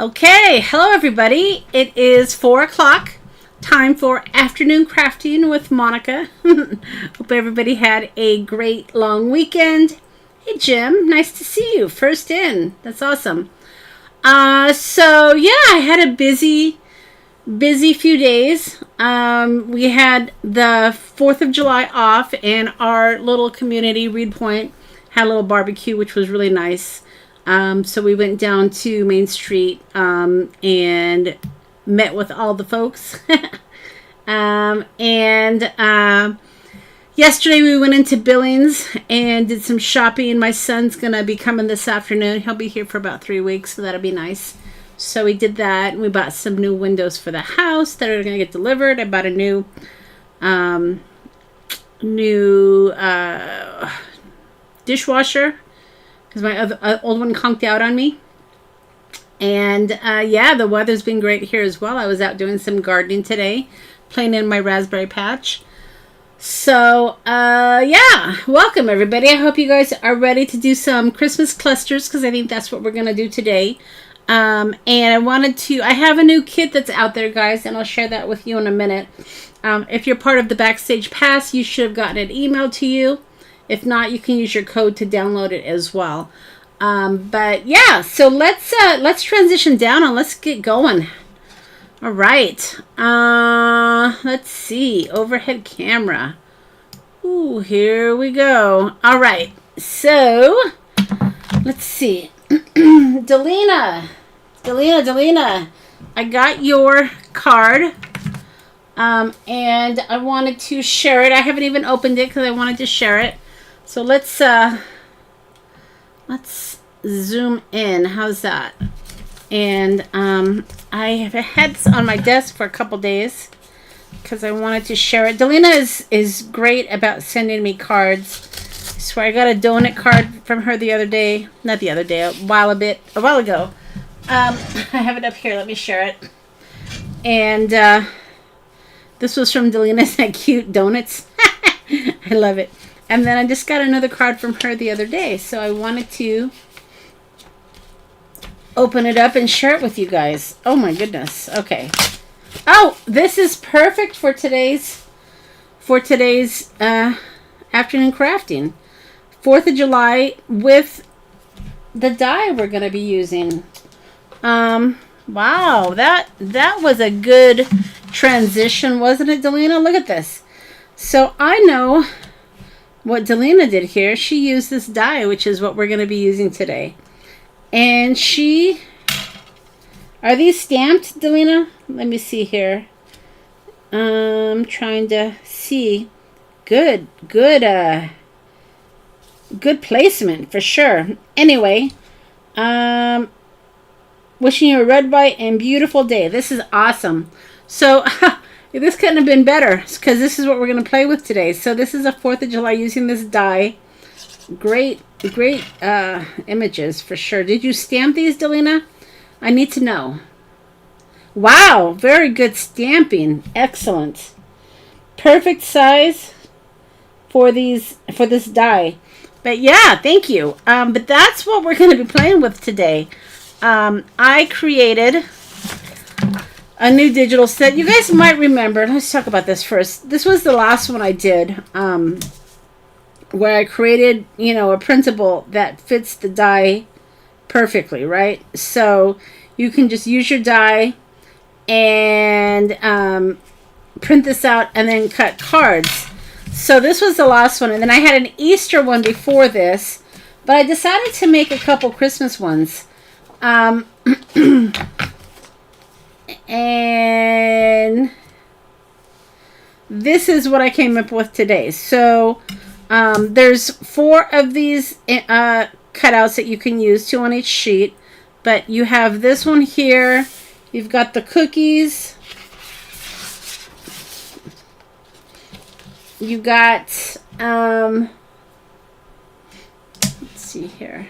Okay, hello everybody. It is 4 o'clock. Time for afternoon crafting with Monica. Hope everybody had a great long weekend. Hey Jim, nice to see you. First in. That's awesome. So yeah, I had a busy few days. We had the 4th of July off, and our little community, Reed Point, had a little barbecue, which was really nice. So we went down to Main Street and met with all the folks. Yesterday we went into Billings and did some shopping. My son's going to be coming this afternoon. He'll be here for about 3 weeks, so that'll be nice. So we did that, and we bought some new windows for the house that are going to get delivered. I bought a new dishwasher because my old one conked out on me. And yeah, the weather's been great here as well. I was out doing some gardening today, playing in my raspberry patch. So yeah, welcome everybody. I hope you guys are ready to do some Christmas clusters, because I think that's what we're going to do today. And I have a new kit that's out there, guys, and I'll share that with you in a minute. If you're part of the Backstage Pass, you should have gotten it emailed to you. If not, you can use your code to download it as well. But yeah, so let's transition down and let's get going. All right. Let's see. Overhead camera. Ooh, here we go. All right. So let's see. Delina, I got your card. And I wanted to share it. I haven't even opened it because I wanted to share it. So let's zoom in. How's that? And I have had this on my desk for a couple days because I wanted to share it. Delina is great about sending me cards. I swear I got a donut card from her the other day. Not the other day, a while ago. I have it up here. Let me share it. And this was from Delina's that cute donuts. I love it. And then I just got another card from her the other day, so I wanted to open it up and share it with you guys. Oh my goodness. Okay. Oh, this is perfect for today's afternoon crafting. 4th of July with the die we're going to be using. Wow, that was a good transition, wasn't it, Delina? Look at this. So I know what Delina did here. She used this die, which is what we're going to be using today. And are these stamped, Delina? Let me see here. I'm trying to see. Good placement for sure. Anyway, wishing you a red, white, and beautiful day. This is awesome. So this couldn't have been better, because this is what we're going to play with today. So this is a 4th of July using this die. Great images for sure. Did you stamp these, Delina? I need to know. Wow, very good stamping. Excellent. Perfect size for this die. But yeah, thank you. But that's what we're going to be playing with today. I created a new digital set. You guys might remember. Let's talk about this first. This was the last one I did, where I created, a printable that fits the die perfectly, right? So you can just use your die and print this out and then cut cards. So this was the last one, and then I had an Easter one before this, but I decided to make a couple Christmas ones. And this is what I came up with today. So there's 4 of these cutouts that you can use, 2 on each sheet. But you have this one here. You've got the cookies. You got, let's see here.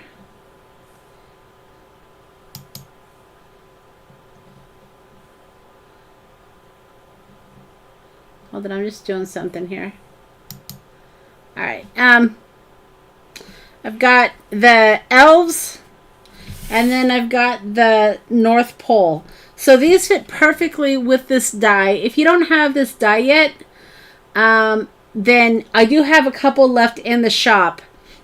Hold on, I'm just doing something here. All right. I've got the elves And then I've got the North Pole. So these fit perfectly with this die. If you don't have this die yet, then I do have a couple left in the shop.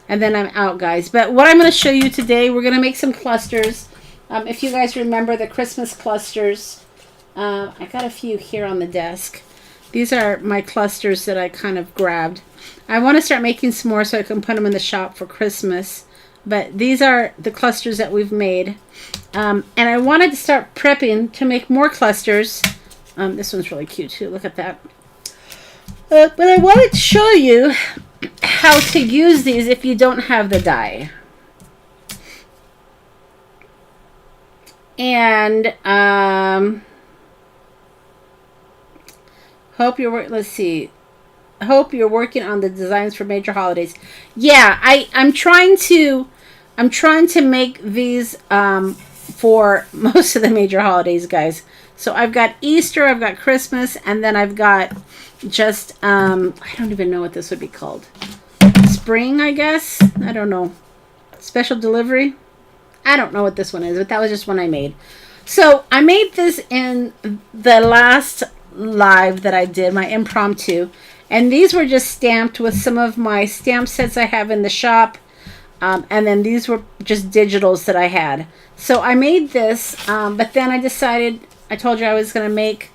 And then I'm out, guys. But what I'm going to show you today, we're going to make some clusters. If you guys remember the Christmas clusters, I got a few here on the desk. These are my clusters that I kind of grabbed. I want to start making some more so I can put them in the shop for Christmas. But these are the clusters that we've made. And I wanted to start prepping to make more clusters. This one's really cute too. Look at that. But I wanted to show you how to use these if you don't have the die. And hope you're let's see. Hope you're working on the designs for major holidays. Yeah, I'm trying to make these for most of the major holidays, guys. So I've got Easter, I've got Christmas, and then I've got just I don't even know what this would be called. Spring, I guess. I don't know. Special delivery. I don't know what this one is, but that was just one I made. So I made this in the last live that I did, my impromptu. And these were just stamped with some of my stamp sets I have in the shop. And then these were just digitals that I had. So I made this, but then I decided, I told you I was going to make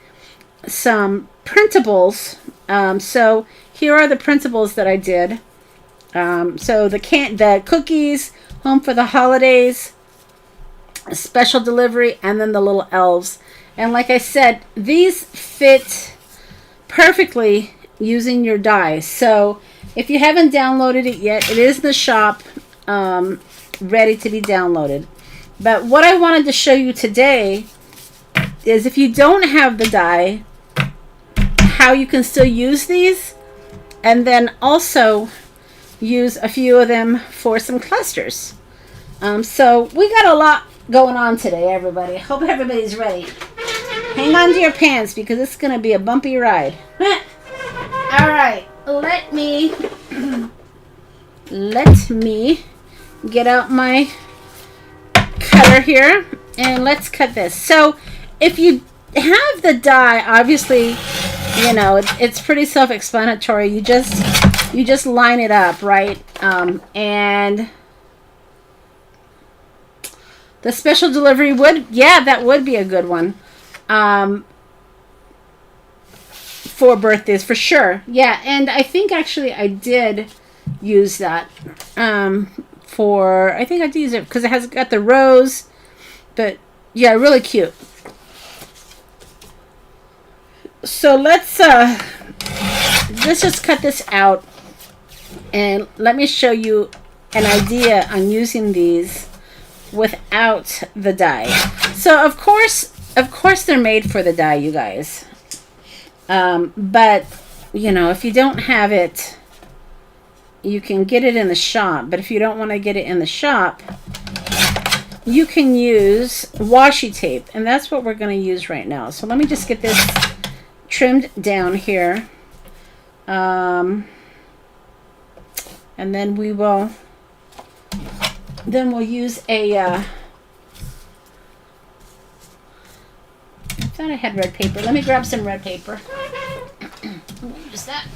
some printables. So here are the printables that I did. So the cookies, home for the holidays, a special delivery, and then the little elves. And like I said, these fit perfectly using your die. So if you haven't downloaded it yet, it is in the shop, ready to be downloaded. But what I wanted to show you today is if you don't have the die, how you can still use these, and then also use a few of them for some clusters. So we got a lot going on today, everybody. I hope everybody's ready. Hang on to your pants because it's going to be a bumpy ride. All right, let me get out my cutter here and let's cut this. So if you have the die, obviously, you know, it's pretty self-explanatory. You just line it up, right? And the special delivery that would be a good one. For birthdays, for sure. Yeah, and I think actually I did use that. I think I did use it because it has got the rose. But yeah, really cute. So let's just cut this out and let me show you an idea on using these without the die. So of course they're made for the die, you guys. But you know, if you don't have it, you can get it in the shop. But if you don't want to get it in the shop, you can use washi tape, and that's what we're going to use right now. So let me just get this trimmed down here, and then we'll use a I thought I had red paper. Let me grab some red paper. Let me use that.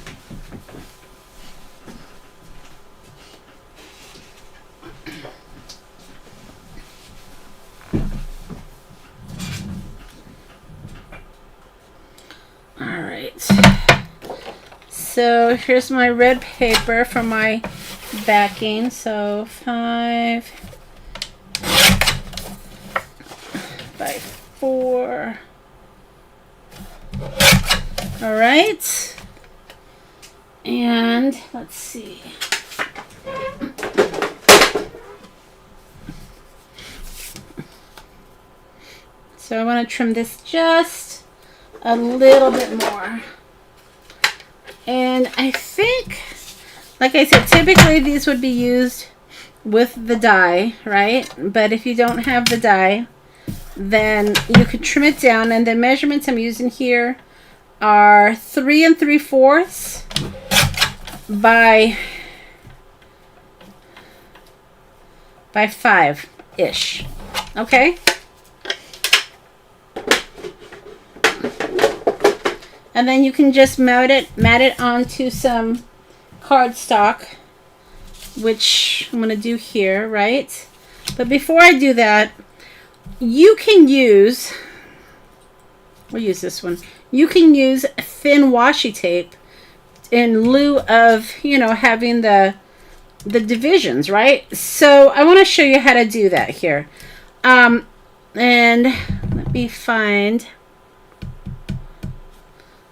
All right. So here's my red paper for my backing. So 5 by 4. All right. And let's see. So I want to trim this just a little bit more. And I think, like I said, typically these would be used with the die, right? But if you don't have the die, then you could trim it down. And the measurements I'm using here are 3 3/4 by 5-ish. Okay? And then you can just mat it onto some cardstock, which I'm going to do here, right? But before I do that, you can use, we'll use this one. You can use thin washi tape in lieu of, you know, having the divisions, right? So I want to show you how to do that here. And let me find.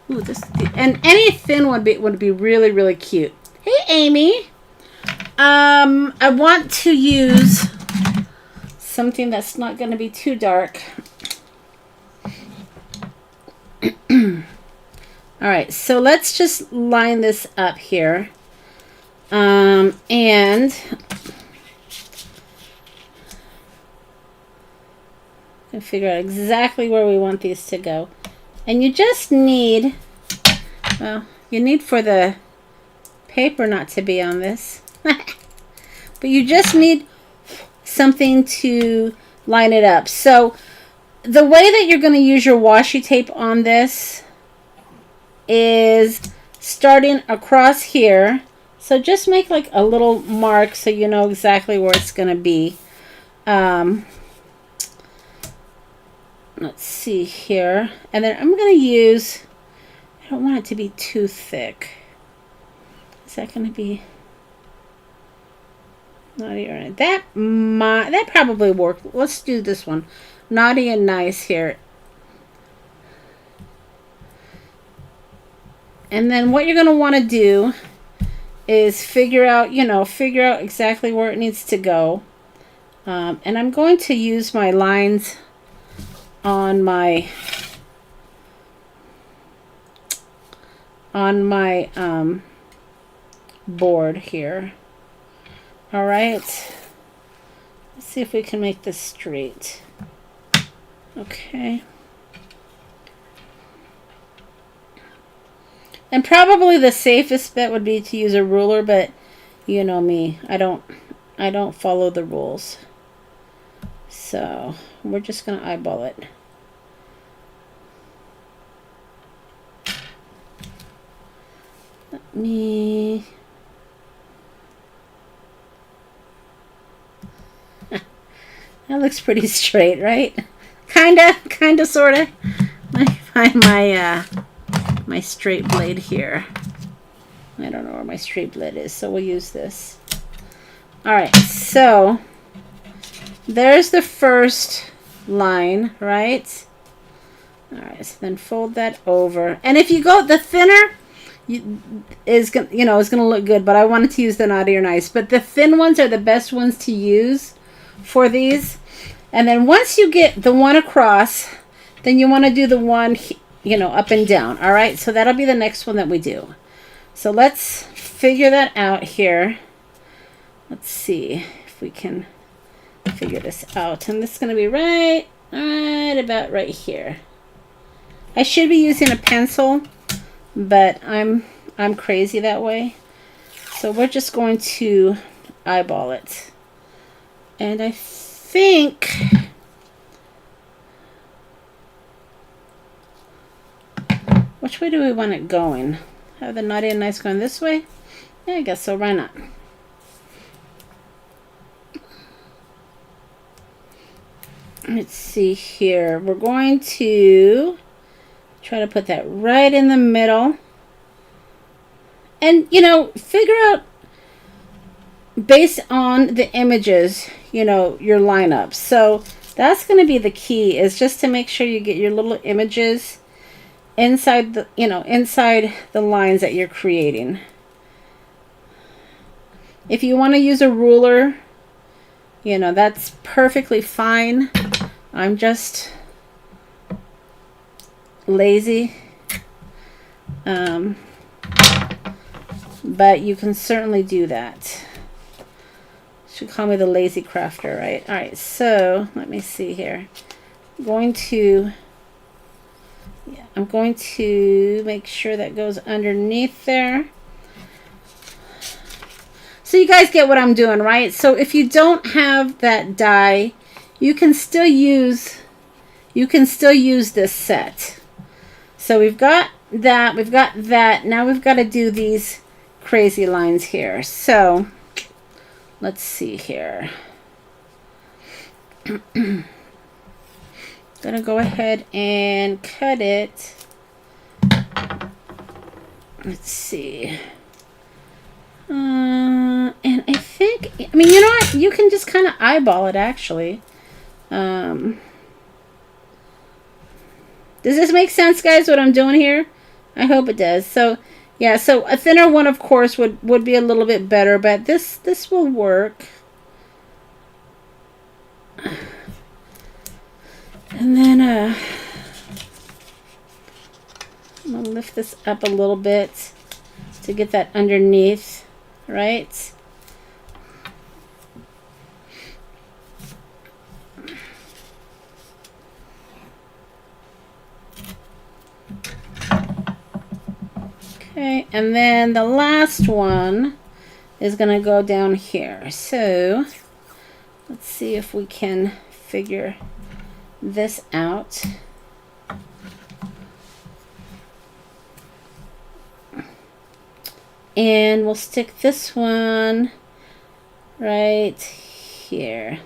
Ooh, this, and any thin one would be really, really cute. Hey, Amy. I want to use something that's not going to be too dark. All right, so let's just line this up here. And figure out exactly where we want these to go. And you just need, well, you need for the paper not to be on this. But you just need something to line it up. So the way that you're going to use your washi tape on this is starting across here. So just make like a little mark so you know exactly where it's going to be. Let's see here. And then I'm going to use, I don't want it to be too thick. Is that going to be naughty or nice? That probably worked. Let's do this one. Naughty and nice here. And then what you're going to want to do is figure out exactly where it needs to go. And I'm going to use my lines on my board here. All right. Let's see if we can make this straight. Okay. And probably the safest bet would be to use a ruler, but you know me, I don't follow the rules. So we're just going to eyeball it. Let me... That looks pretty straight, right? Kinda, sorta. Let me find my my straight blade here. I don't know where my straight blade is, so we'll use this. All right, so there's the first line, right? All right, so then fold that over. And if you go, the thinner is gonna look good, but I wanted to use the naughty or nice. But the thin ones are the best ones to use for these. And then once you get the one across, then you want to do the one, up and down. All right, so that'll be the next one that we do. So let's figure that out here. Let's see if we can figure this out. And this is going to be right about right here. I should be using a pencil, but I'm crazy that way. So we're just going to eyeball it. And I think which way do we want it going? Have the naughty and nice going this way? Yeah, I guess so. Why not? Let's see here. We're going to try to put that right in the middle. And, figure out based on the images, your lineup. So that's going to be the key, is just to make sure you get your little images inside the lines that you're creating. If you want to use a ruler, that's perfectly fine. I'm just lazy. But you can certainly do that. Should call me the lazy crafter, right? All right, so let me see here. I'm going to make sure that goes underneath there. So you guys get what I'm doing, right? So if you don't have that die, you can still use this set. So we've got that, now we've got to do these crazy lines here. So let's see here. Gonna go ahead and cut it. Let's see. And I think, I mean, you know what? You can just kind of eyeball it, actually. Does this make sense, guys, what I'm doing here? I hope it does. So, yeah, so a thinner one, of course, would be a little bit better, but this will work. And then, I'm going to lift this up a little bit to get that underneath, right? Okay, and then the last one is going to go down here. So let's see if we can figure this out. And we'll stick this one right here.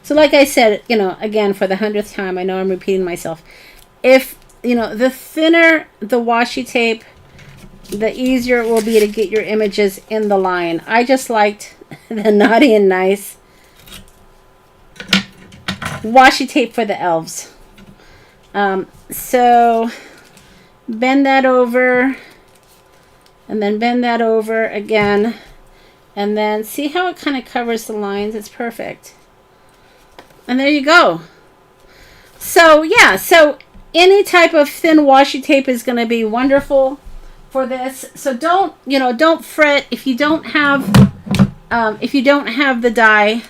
So like I said, you know, again, for the 100th time, I know I'm repeating myself. If, you know, the thinner the washi tape, the easier it will be to get your images in the line. I just liked the Naughty and Nice washi tape for the elves. So bend that over, and then bend that over again, and then see how it kind of covers the lines. It's perfect. And there you go. So yeah, so any type of thin washi tape is going to be wonderful for this. So don't, you know, don't fret if you don't have the die.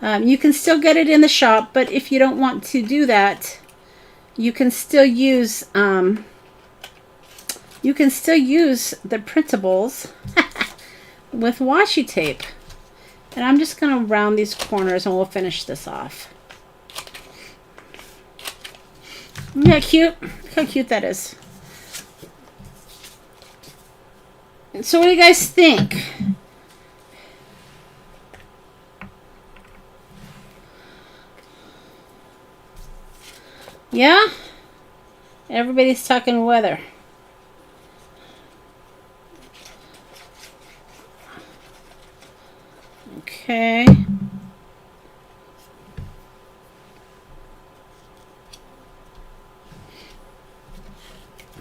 You can still get it in the shop, but if you don't want to do that, you can still use the printables with washi tape. And I'm just going to round these corners and we'll finish this off. Isn't that cute? Look how cute that is. So what do you guys think? Yeah? Everybody's talking weather. Okay.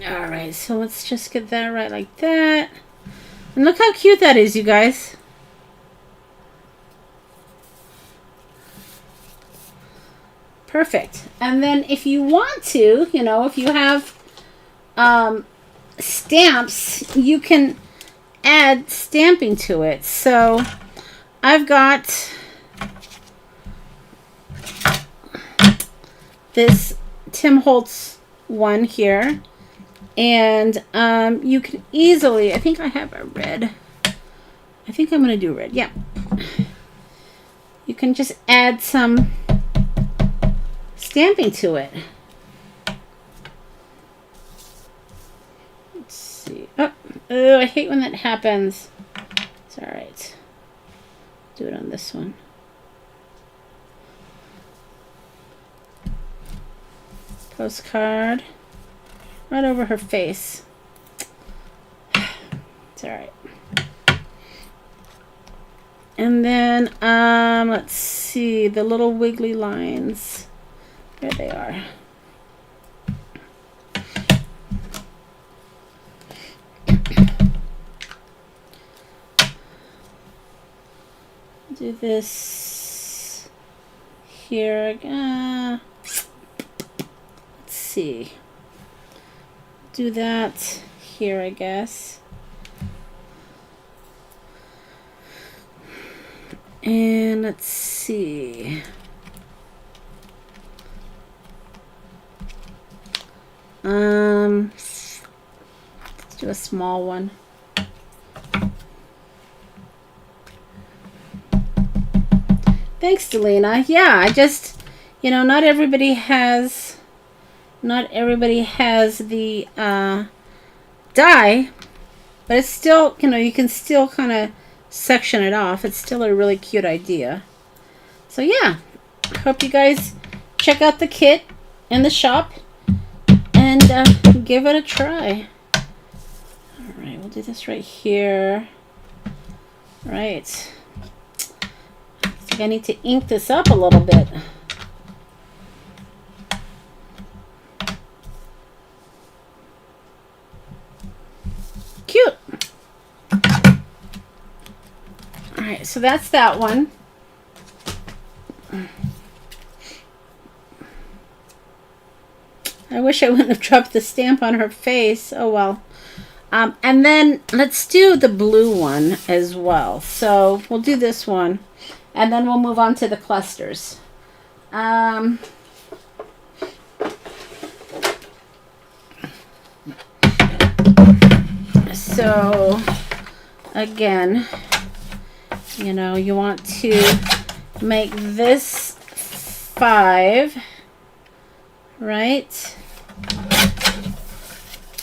Alright, so let's just get that right like that. And look how cute that is, you guys. Perfect. And then if you want to, you know, if you have stamps, you can add stamping to it. So I've got this Tim Holtz one here. And you can easily, I think I have a red. I think I'm going to do red. Yeah. You can just add some stamping to it. Let's see. Oh, I hate when that happens. It's all right. Do it on this one. Postcard. Right over her face. It's all right. And then, let's see, the little wiggly lines. There they are. Do this here again. Let's see. Do that here, I guess. And let's see. Let's do a small one. Thanks, Delina. Yeah, I just, you know, not everybody has the die, but it's still, you know, you can still kind of section it off. It's still a really cute idea. So yeah, hope you guys check out the kit in the shop and give it a try. All right, we'll do this right here. Right. I think I need to ink this up a little bit. Cute. All right, so that's that one. I wish I wouldn't have dropped the stamp on her face. Oh well. And then let's do the blue one as well. So we'll do this one, and then we'll move on to the clusters. So again, you know, you want to make this 5, right?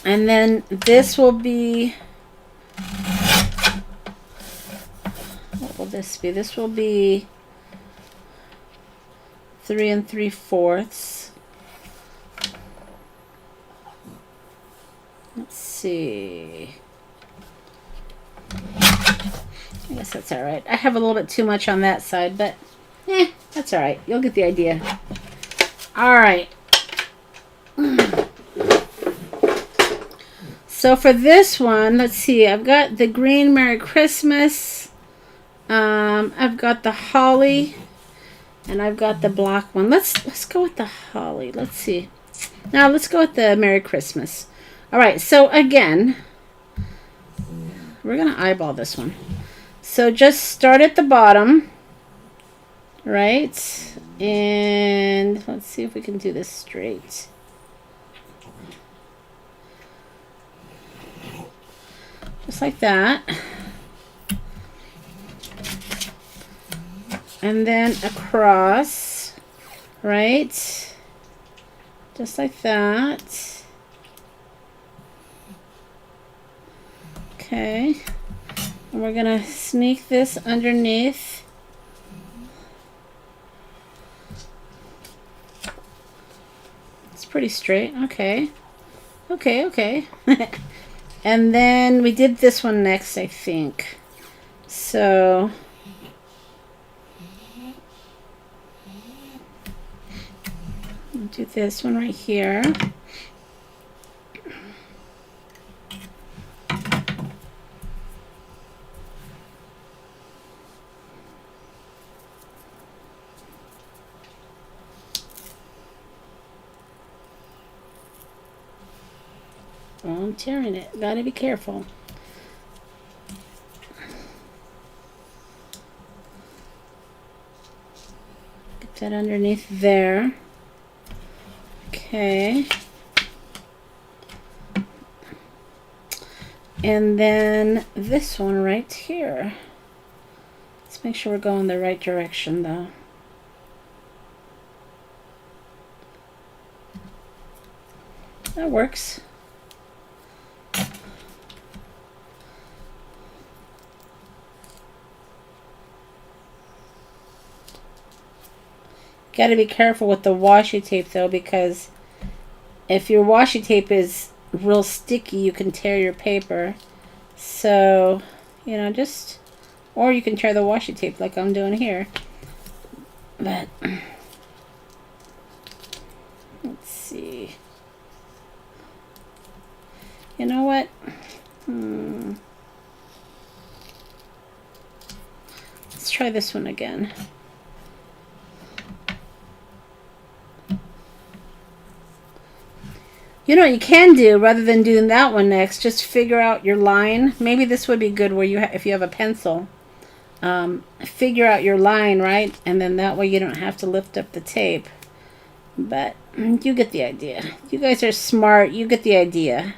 And then this will be, what will this be? This will be 3 3/4. Let's see. I guess that's all right. I have a little bit too much on that side, but that's all right. You'll get the idea. All right. So for this one, let's see. I've got the green Merry Christmas. I've got the holly, and I've got the black one. Let's go with the holly. Let's see. Now let's go with the Merry Christmas. All right. So again, we're gonna eyeball this one. So just start at the bottom, right? And let's see if we can do this straight. Just like that. And then across, right? Just like that. Okay. And we're going to sneak this underneath. It's pretty straight. Okay. Okay. And then we did this one next, I think. So we'll do this one right here. Oh, I'm tearing it. Gotta be careful. Get that underneath there. Okay. And then this one right here. Let's make sure we're going the right direction though. That works. Got to be careful with the washi tape though, because if your washi tape is real sticky, you can tear your paper. So, you know, just, or you can tear the washi tape like I'm doing here. But let's see. You know what? Let's try this one again. You know what you can do, rather than doing that one next, just figure out your line. Maybe this would be good where you if you have a pencil. Figure out your line, right? And then that way you don't have to lift up the tape. But you get the idea. You guys are smart. You get the idea.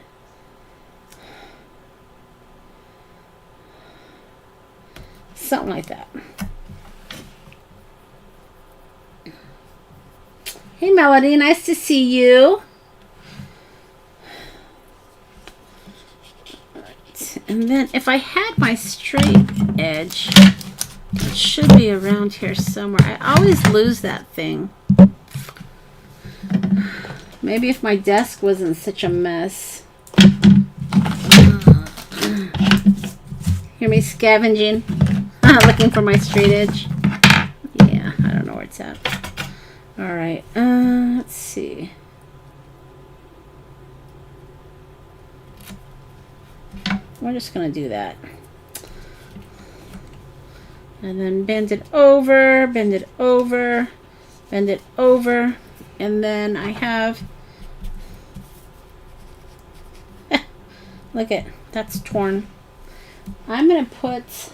Something like that. Hey, Melody, nice to see you. Right. And then if I had my straight edge, it should be around here somewhere. I always lose that thing. Maybe if my desk wasn't such a mess. Hear me scavenging, looking for my straight edge. Yeah, I don't know where it's at. All right, let's see. We're just gonna do that. And then bend it over, bend it over, bend it over. And then I have, look at, that's torn. I'm gonna put,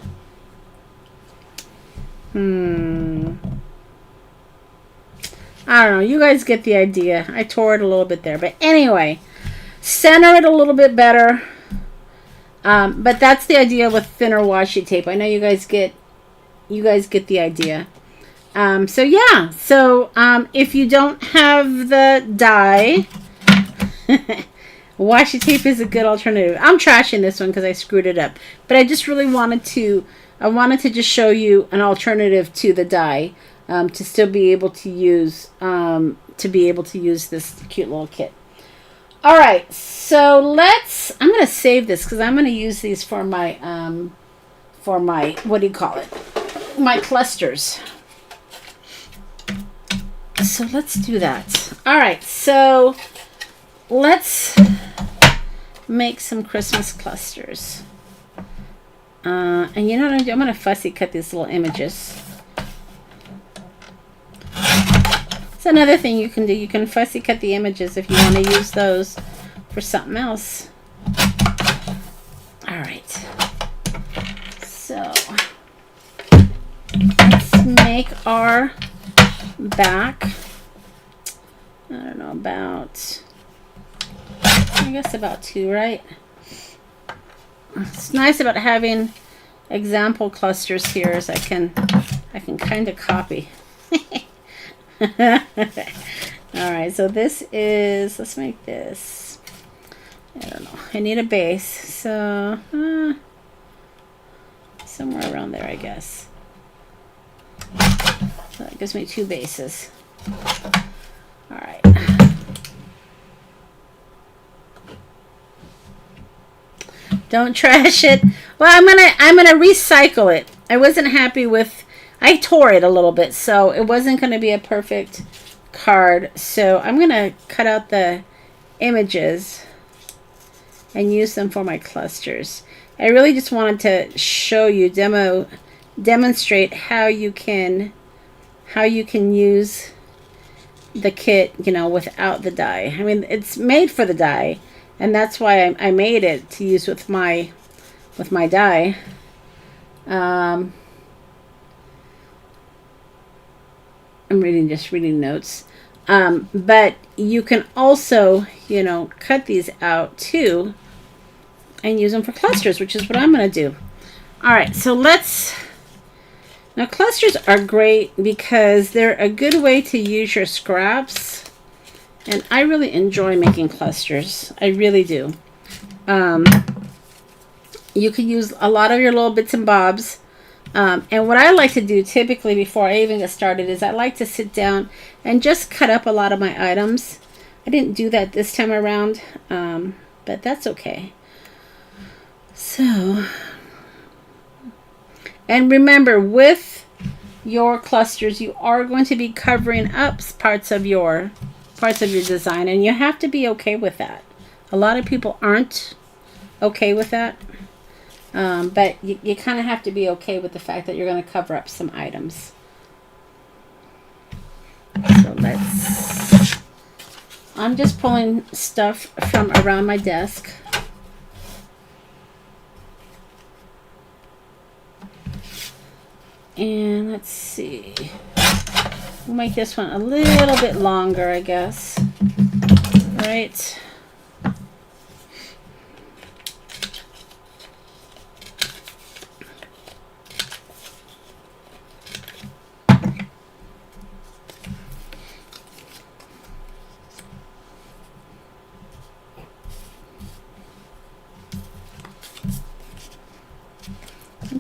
I don't know, you guys get the idea. I tore it a little bit there, but anyway, center it a little bit better. But that's the idea with thinner washi tape. I know you guys get the idea. So yeah, so if you don't have the die, washi tape is a good alternative. I'm trashing this one because I screwed it up, but I just really wanted to just show you an alternative to the die, to still be able to use this cute little kit. All right, so I'm going to save this because I'm going to use these for my what do you call it? My clusters. So let's do that. All right, so let's make some Christmas clusters. And you know what I'm doing? I'm going to fussy cut these little images. It's another thing you can do. You can fussy cut the images if you want to use those for something else. All right. So let's make our back. I don't know, about, I guess about 2, right? It's nice about having example clusters here is I can kind of copy. Alright, so this is, let's make this, I don't know, I need a base, so somewhere around there, I guess. So that gives me 2 bases. Alright. Don't trash it. Well, I'm gonna recycle it. I wasn't happy with, I tore it a little bit, so it wasn't going to be a perfect card. So I'm going to cut out the images and use them for my clusters. I really just wanted to show you, demonstrate how you can use the kit, you know, without the die. I mean, it's made for the die, and that's why I made it to use with my die. I'm just reading notes. But you can also, you know, cut these out too and use them for clusters, which is what I'm going to do. All right, so now clusters are great because they're a good way to use your scraps. And I really enjoy making clusters. I really do. You can use a lot of your little bits and bobs. And what I like to do typically before I even get started is I like to sit down and just cut up a lot of my items. I didn't do that this time around, but that's okay. So, and remember, with your clusters, you are going to be covering up parts of your design, and you have to be okay with that. A lot of people aren't okay with that. But you kind of have to be okay with the fact that you're going to cover up some items. So I'm just pulling stuff from around my desk. And let's see. We'll make this one a little bit longer, I guess. All right.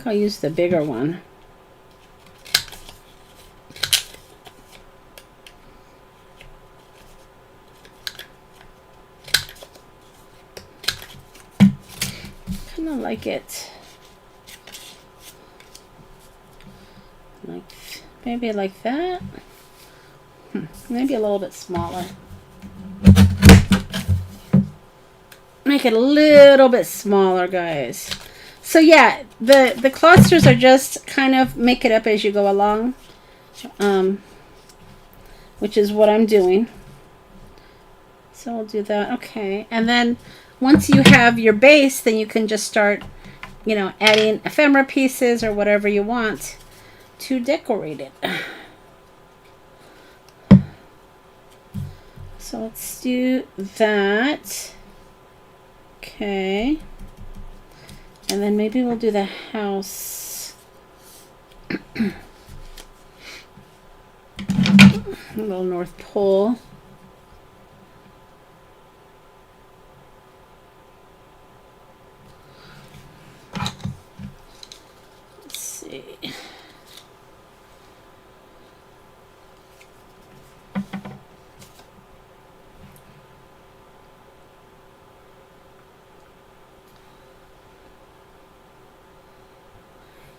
think I'll use the bigger one. Kind of like it. Like maybe like that. Maybe a little bit smaller. Make it a little bit smaller, guys. So yeah, the clusters are just kind of make it up as you go along, which is what I'm doing. So I'll do that. Okay, and then once you have your base, then you can just start, you know, adding ephemera pieces or whatever you want to decorate it. So let's do that. Okay. And then maybe we'll do the house. A little North Pole. Let's see.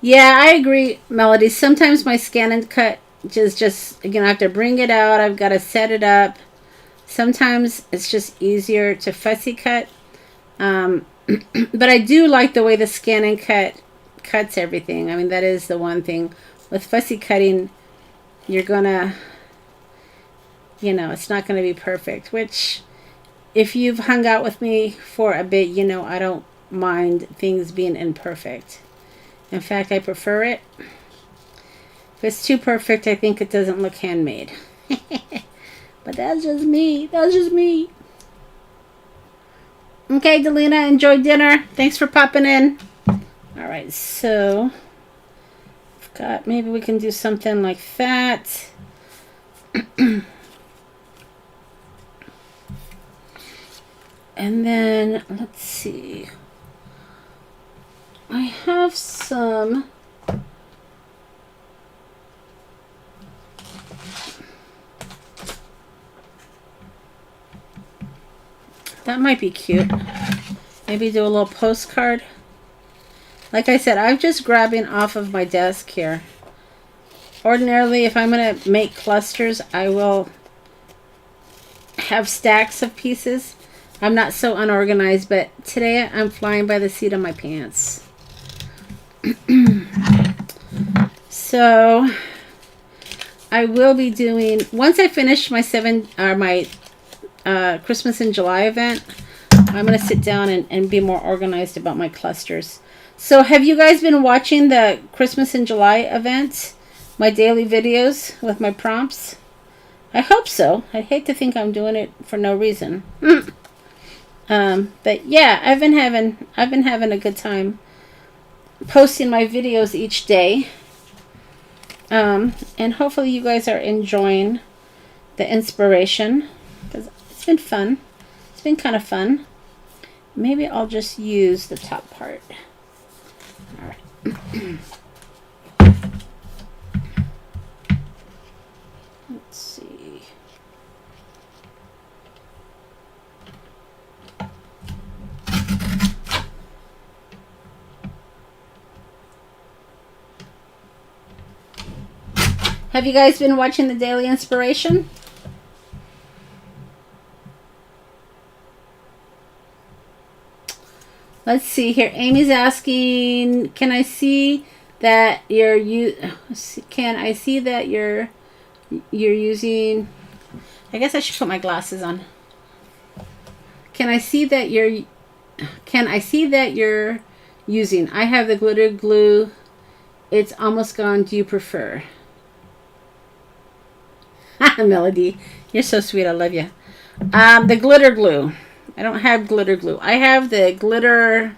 Yeah, I agree, Melody. Sometimes my scan and cut just you know, I have to bring it out. I've got to set it up. Sometimes it's just easier to fussy cut. But I do like the way the scan and cut cuts everything. I mean, that is the one thing. With fussy cutting, you're going to, you know, it's not going to be perfect. Which, if you've hung out with me for a bit, you know, I don't mind things being imperfect. In fact, I prefer it. If it's too perfect, I think it doesn't look handmade. But that's just me. That's just me. Okay, Delina, enjoy dinner. Thanks for popping in. All right, so I've got, maybe we can do something like that. And then, let's see. I have some that might be cute. Maybe do a little postcard. Like I said, I'm just grabbing off of my desk here. Ordinarily, if I'm going to make clusters, I will have stacks of pieces. I'm not so unorganized, but today I'm flying by the seat of my pants. So I will be doing, once I finish my Christmas in July event, I'm going to sit down and be more organized about my clusters. So have you guys been watching the Christmas in July event? My daily videos with my prompts? I hope so. I'd hate to think I'm doing it for no reason. But yeah, I've been having a good time posting my videos each day. And hopefully you guys are enjoying the inspiration, because it's been fun. It's been kind of fun. Maybe I'll just use the top part. All right. Let's see. Have you guys been watching the Daily Inspiration? Let's see here. Amy's asking, can I see that you're using, I guess I should put my glasses on. Can I see that you're using, I have the glitter glue. It's almost gone. Do you prefer? Melody, you're so sweet. I love you. The glitter glue. I don't have glitter glue. I have the glitter.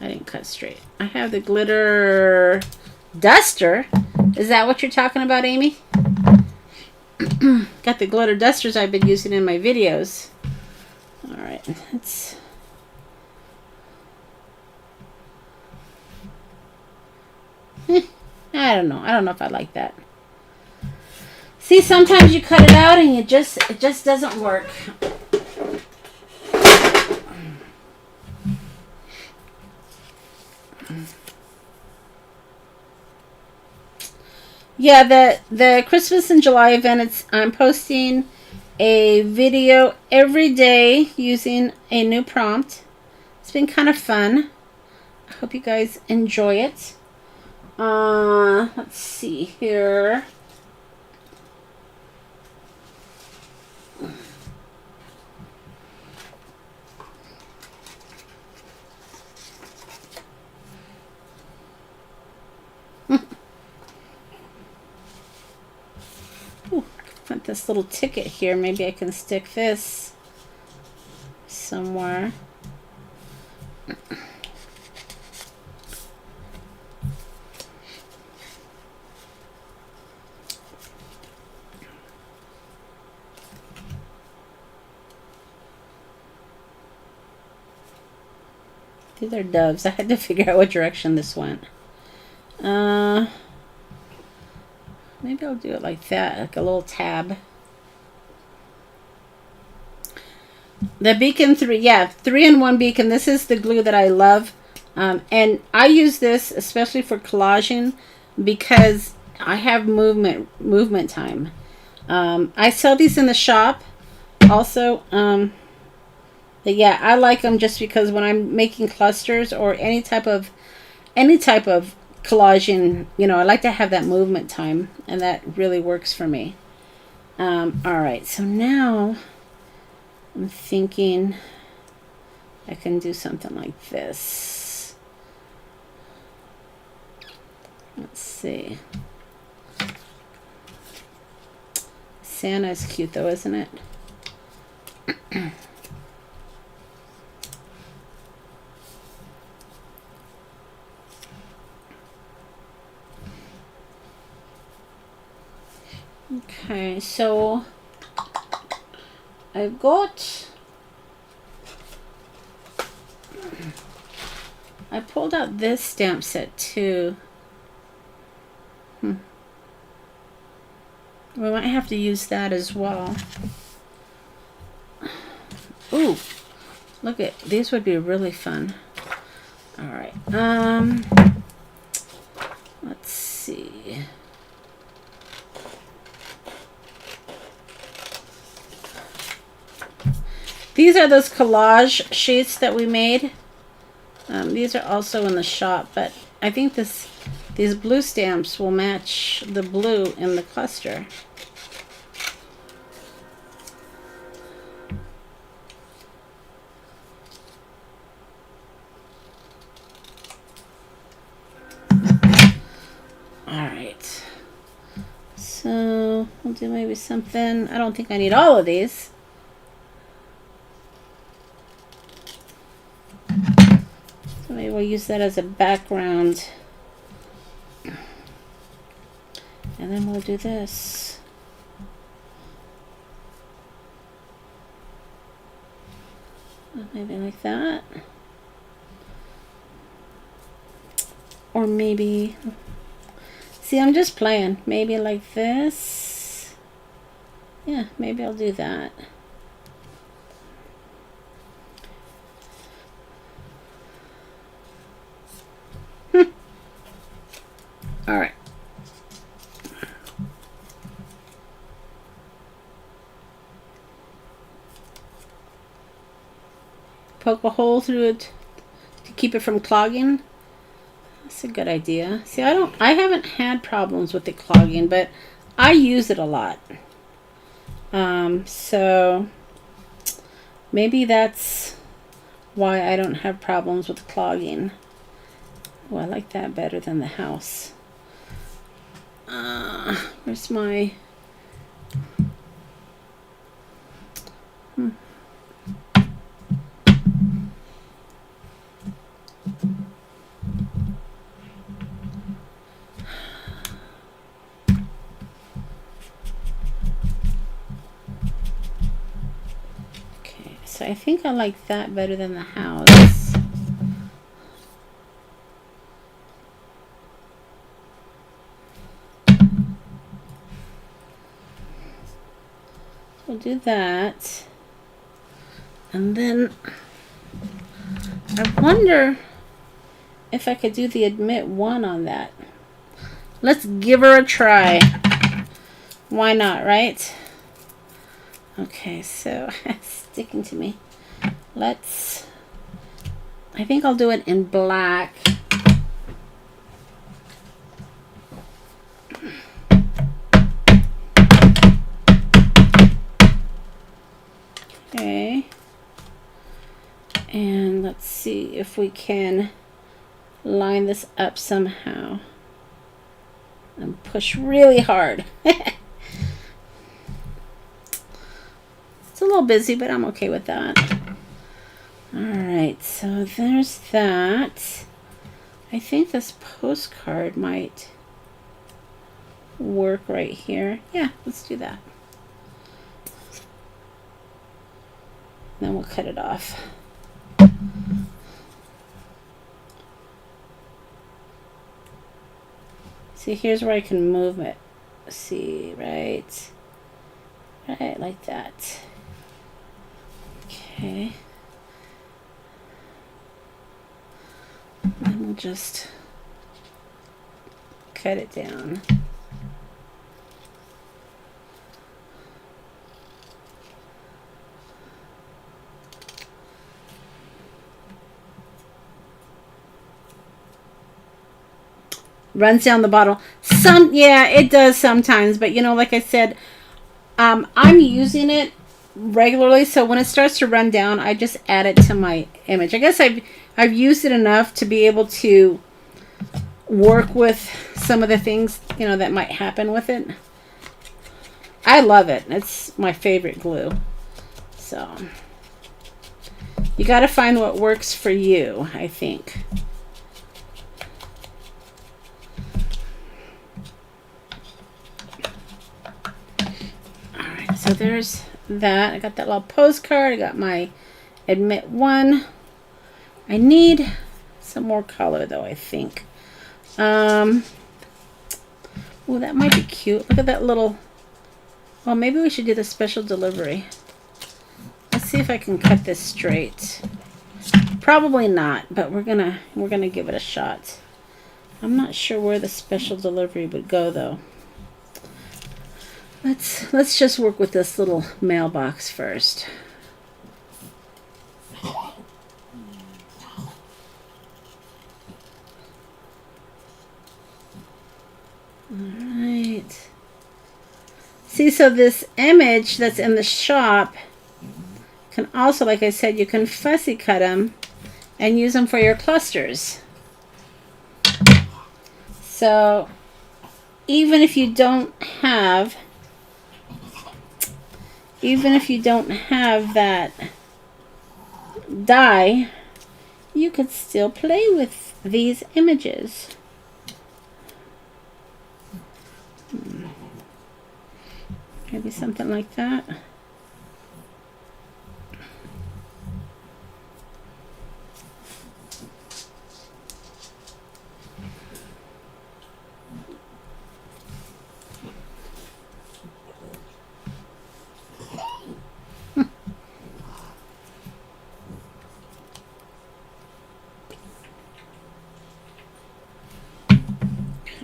I didn't cut straight. I have the glitter duster. Is that what you're talking about, Amy? Got the glitter dusters I've been using in my videos. All right. Let's. I don't know. I don't know if I like that. See, sometimes you cut it out and it just doesn't work. Yeah, the Christmas in July event, I'm posting a video every day using a new prompt. It's been kind of fun. I hope you guys enjoy it. Let's see here. Ooh, put this little ticket here. Maybe I can stick this somewhere. These are doves. I had to figure out what direction this went. Maybe I'll do it like that, like a little tab. The beacon 3, yeah, 3-in-1 beacon. This is the glue that I love. And I use this especially for collaging because I have movement time. I sell these in the shop also. But yeah, I like them just because when I'm making clusters or any type of collaging, you know, I like to have that movement time, and that really works for me. All right, so now I'm thinking I can do something like this. Let's see. Santa's cute though, isn't it? Okay, so I pulled out this stamp set too. We might have to use that as well. Ooh, look at these, would be really fun. All right, let's see. These are those collage sheets that we made. These are also in the shop, but I think these blue stamps will match the blue in the cluster. All right. So we'll do maybe something. I don't think I need all of these. So maybe we'll use that as a background. And then we'll do this. Maybe like that. Or maybe, see, I'm just playing. Maybe like this. Yeah, maybe I'll do that. All right. Poke a hole through it to keep it from clogging. That's a good idea. See, I haven't had problems with it clogging, but I use it a lot. So maybe that's why I don't have problems with clogging. Oh, I like that better than the house. Where's my... Okay, so I think I like that better than the house. we'll do that. And then I wonder if I could do the admit one on that. Let's give her a try. Why not, right? Okay, so sticking to me. I think I'll do it in black. Okay. And let's see if we can line this up somehow. And push really hard. It's a little busy, but I'm okay with that. Alright, so there's that. I think this postcard might work right here. Yeah, let's do that. Then we'll cut it off. See, here's where I can move it. See, right like that. Okay. And we'll just cut it down. Runs down the bottle. Yeah, it does sometimes, but you know, like I said, I'm using it regularly, so when it starts to run down, I just add it to my image. I guess I've used it enough to be able to work with some of the things, you know, that might happen with it. I love it. It's my favorite glue. So you got to find what works for you, I think. So there's that. I got that little postcard. I got my admit one. I need some more color though, I think. Oh, that might be cute. Look at that little. Well, maybe we should do the special delivery. Let's see if I can cut this straight. Probably not, but we're gonna give it a shot. I'm not sure where the special delivery would go though. Let's just work with this little mailbox first. All right. See, so this image that's in the shop can also, like I said, you can fussy cut them and use them for your clusters. So even if you don't have that die, you could still play with these images. Maybe something like that.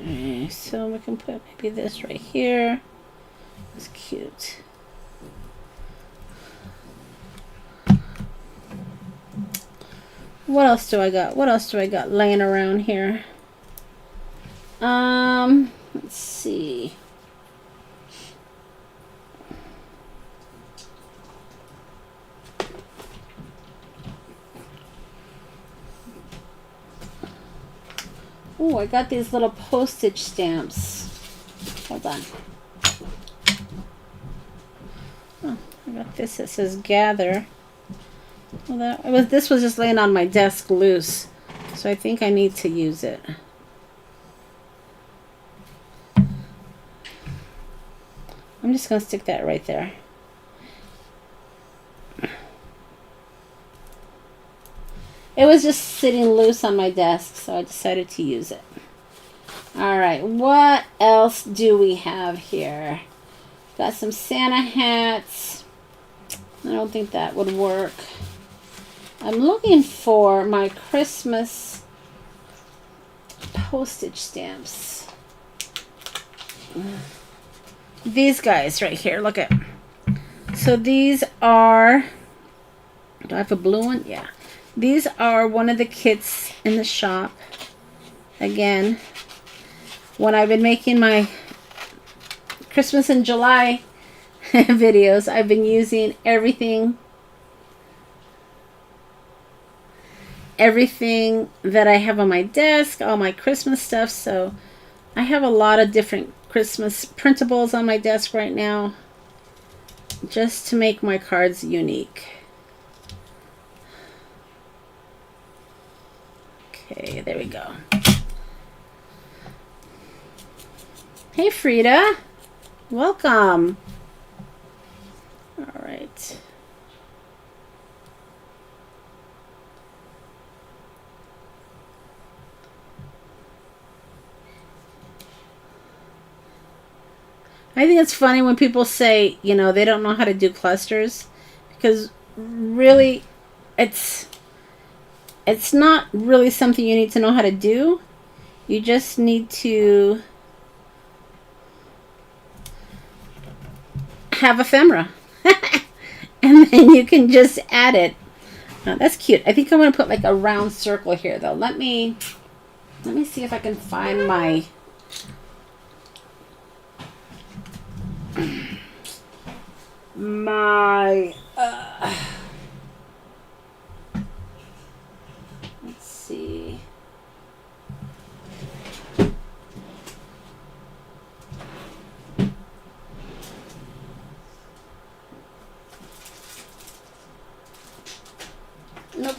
Okay, so we can put maybe this right here. It's cute. What else do I got? What else do I got laying around here? Let's see. Oh, I got these little postage stamps. Hold on. Oh, I got this that says gather. Well, this was just laying on my desk loose, so I think I need to use it. I'm just going to stick that right there. It was just sitting loose on my desk, so I decided to use it. Alright, what else do we have here? Got some Santa hats. I don't think that would work. I'm looking for my Christmas postage stamps. These guys right here, look at. So these are, do I have a blue one? Yeah. These are one of the kits in the shop. Again, when I've been making my Christmas in July videos, I've been using everything that I have on my desk, all my Christmas stuff. So I have a lot of different Christmas printables on my desk right now, just to make my cards unique. Okay, there we go. Hey Frida, welcome. All right. I think it's funny when people say, you know, they don't know how to do clusters, because really it's not really something you need to know how to do. You just need to have ephemera. And then you can just add it. That's cute. I think I'm going to put like a round circle here though. Let me see if I can find my let's see. Nope.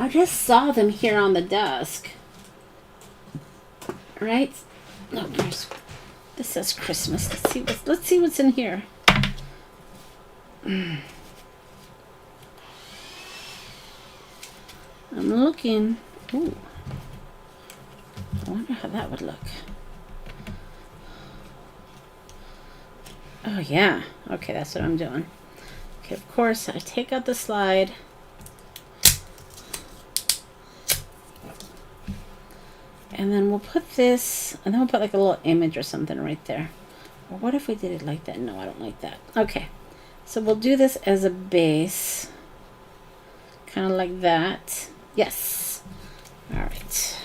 I just saw them here on the desk. Right? No, this says Christmas. Let's see what's in here. I'm looking. Ooh. I wonder how that would look. Oh yeah. Okay, that's what I'm doing. Okay, of course, I take out the slide. And then we'll put this, and then we'll put like a little image or something right there. Or what if we did it like that? No, I don't like that. Okay, so we'll do this as a base. Kind of like that. Yes. All right.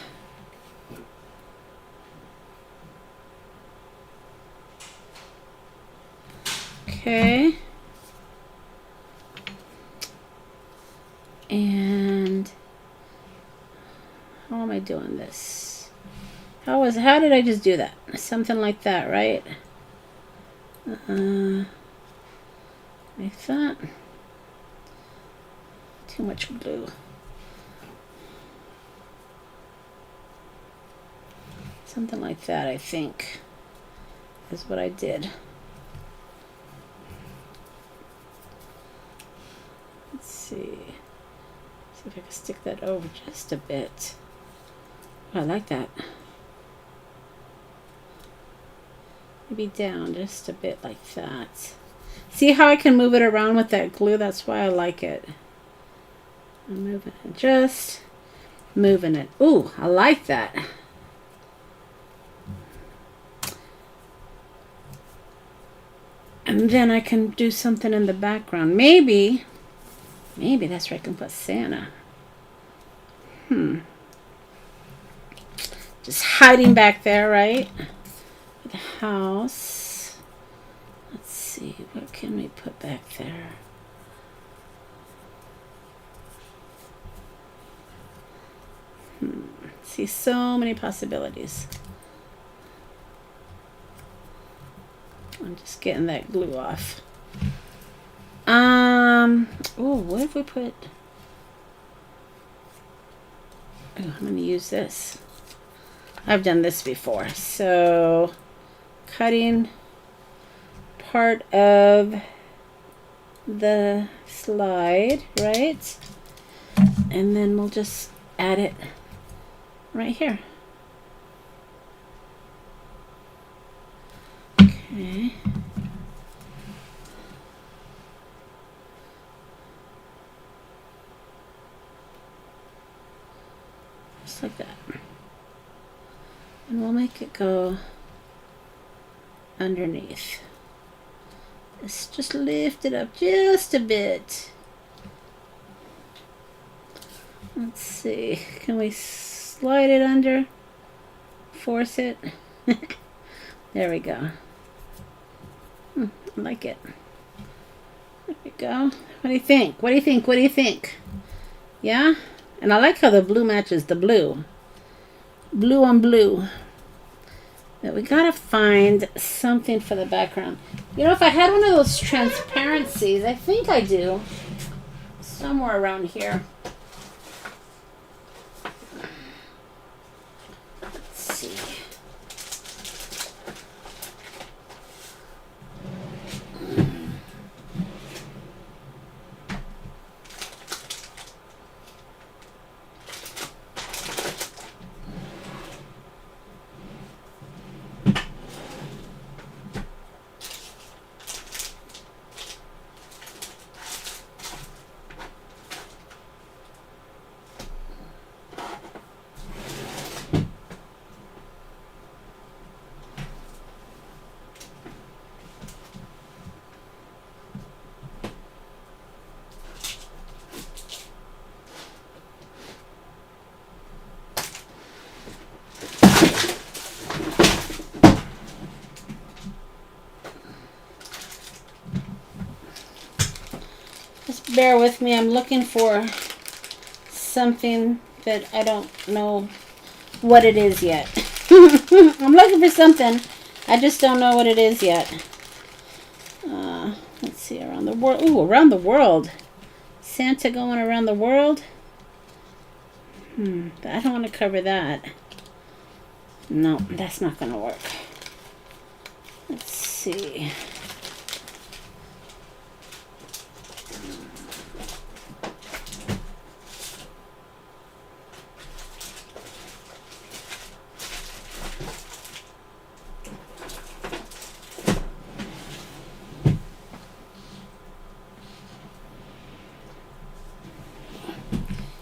Okay. And how am I doing this? How did I just do that? Something like that, right? I thought too much glue. Something like that, I think, is what I did. Let's see. See if I can stick that over just a bit. Oh, I like that. Maybe down just a bit like that. See how I can move it around with that glue? That's why I like it. I'm moving it, just moving it. Ooh, I like that. And then I can do something in the background. Maybe that's where I can put Santa. Just hiding back there, right? The house. Let's see, what can we put back there? See, so many possibilities. I'm just getting that glue off. Oh, what if we put... Oh, I'm going to use this. I've done this before. So, cutting part of the slide, right? And then we'll just add it right here. Okay. just like that. And we'll make it go underneath. Let's just lift it up just a bit. Let's see. Can we slide it under? Force it? There we go. I like it. There we go. What do you think? What do you think? What do you think? Yeah? And I like how the blue matches the blue. Blue on blue. But we gotta find something for the background. You know, if I had one of those transparencies, I think I do. Somewhere around here. Let's see. Just bear with me. I'm looking for something that I don't know what it is yet. I'm looking for something. I just don't know what it is yet. Let's see, around the world. Ooh, around the world. Santa going around the world. I don't want to cover that. No, that's not going to work. Let's see.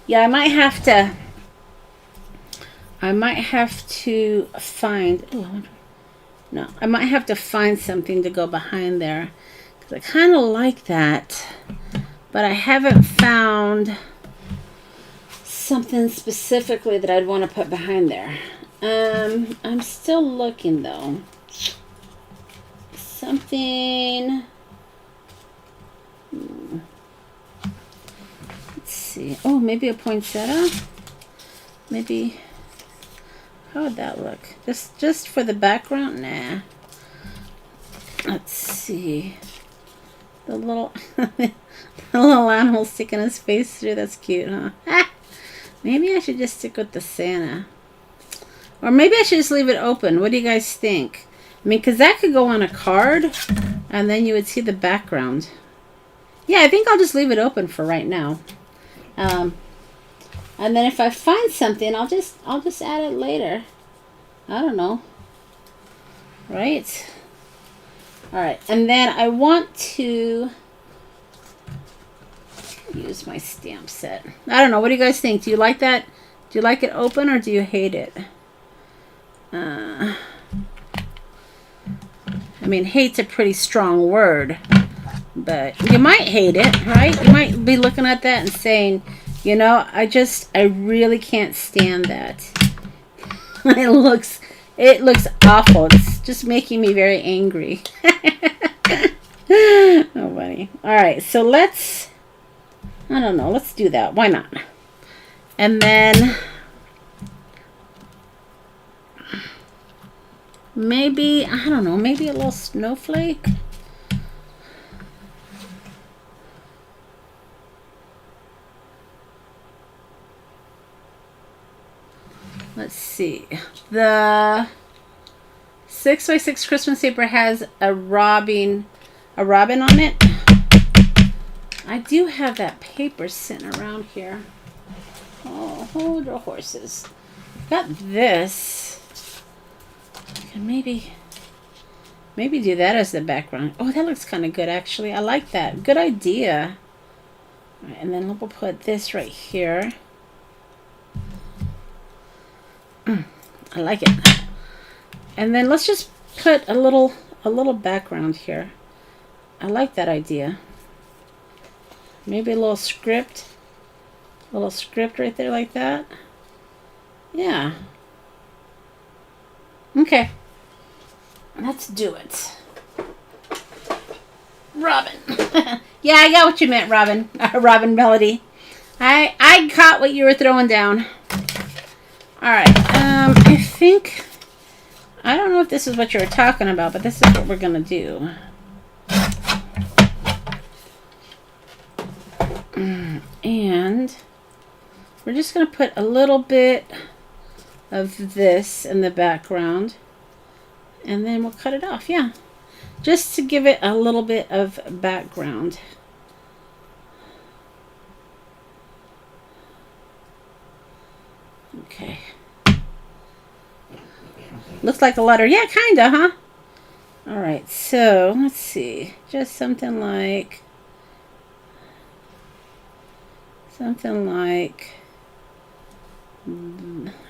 Yeah, I might have to find, no, I might have to find something to go behind there. Because I kind of like that. But I haven't found something specifically that I'd want to put behind there. I'm still looking though. Something. See. Oh, maybe a poinsettia. Maybe. How would that look? Just for the background? Nah. Let's see. The little the little animal sticking his face through. That's cute, huh? Maybe I should just stick with the Santa. Or maybe I should just leave it open. What do you guys think? I mean, because that could go on a card, and then you would see the background. Yeah, I think I'll just leave it open for right now. And then if I find something, I'll just add it later. I don't know. Right? All right. And then I want to use my stamp set. I don't know. What do you guys think? Do you like that? Do you like it open or do you hate it? I mean, hate's a pretty strong word, but you might hate it, right? You might be looking at that and saying, you know, I really can't stand that. It looks awful. It's just making me very angry. Oh, buddy. All right, so let's do that. Why not? And then maybe, I don't know, maybe a little snowflake. Let's see. The 6x6 Christmas paper has a robin on it. I do have that paper sitting around here. Oh, hold your horses. Got this. I can maybe do that as the background. Oh, that looks kind of good, actually. I like that. Good idea. All right, and then we'll put this right here. I like it. And then let's just put a little background here. I like that idea. Maybe a little script. A little script right there like that. Yeah. Okay. Let's do it. Robin. Yeah, I got what you meant, Robin. Robin Melody. I caught what you were throwing down. Alright. I think... I don't know if this is what you were talking about, but this is what we're going to do. And we're just going to put a little bit of this in the background. And then we'll cut it off. Yeah. Just to give it a little bit of background. Okay. Looks like a letter. Yeah, kind of, huh? All right, so let's see. Just something like... I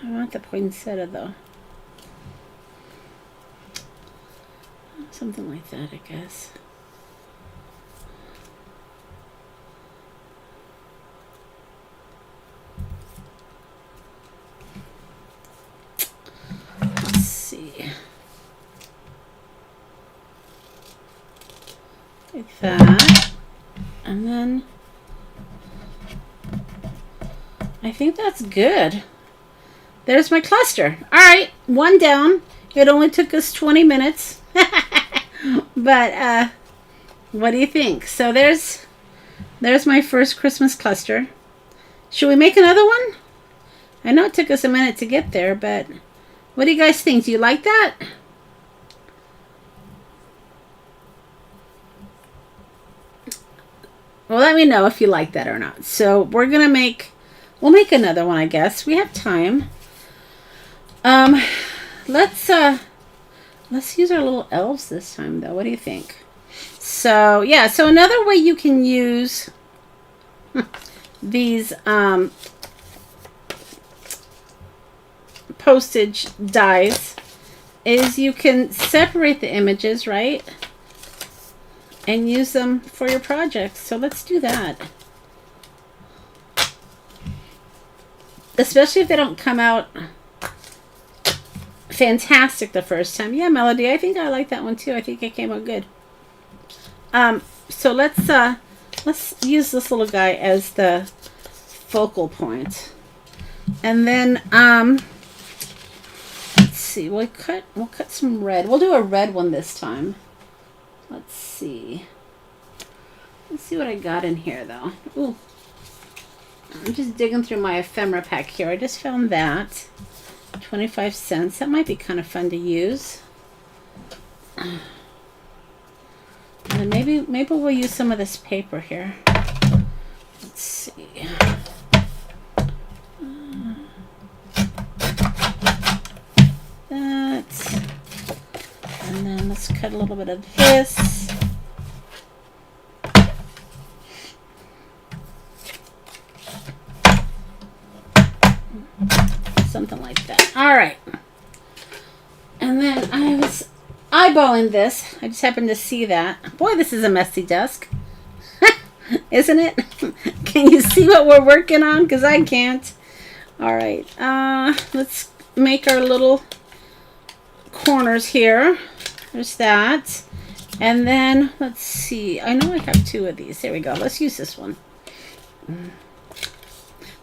want the poinsettia, though. Something like that, I guess. Let's see. Like that. And then I think that's good. There's my cluster. All right, one down. It only took us 20 minutes. But what do you think? So there's my first Christmas cluster. Should we make another one? I know it took us a minute to get there, but what do you guys think? Do you like that? Well, let me know if you like that or not. So we'll make another one, I guess. We have time. Let's use our little elves this time, though. What do you think? So, yeah. So another way you can use these postage dies is you can separate the images, right? And use them for your projects. So let's do that. Especially if they don't come out fantastic the first time. Yeah, Melody, I think I like that one too. I think it came out good. So let's use this little guy as the focal point. And then let's see. We'll cut some red. We'll do a red one this time. Let's see. Let's see what I got in here though. Ooh. I'm just digging through my ephemera pack here. I just found that. 25 cents. That might be kind of fun to use. And maybe we'll use some of this paper here. Let's see. That. And then let's cut a little bit of this. Something like that. All right. And then I was eyeballing this. I just happened to see that. Boy, this is a messy desk. Isn't it? Can you see what we're working on? Because I can't. All right. Let's make our little corners here. There's that. And then, let's see. I know I have two of these. There we go. Let's use this one.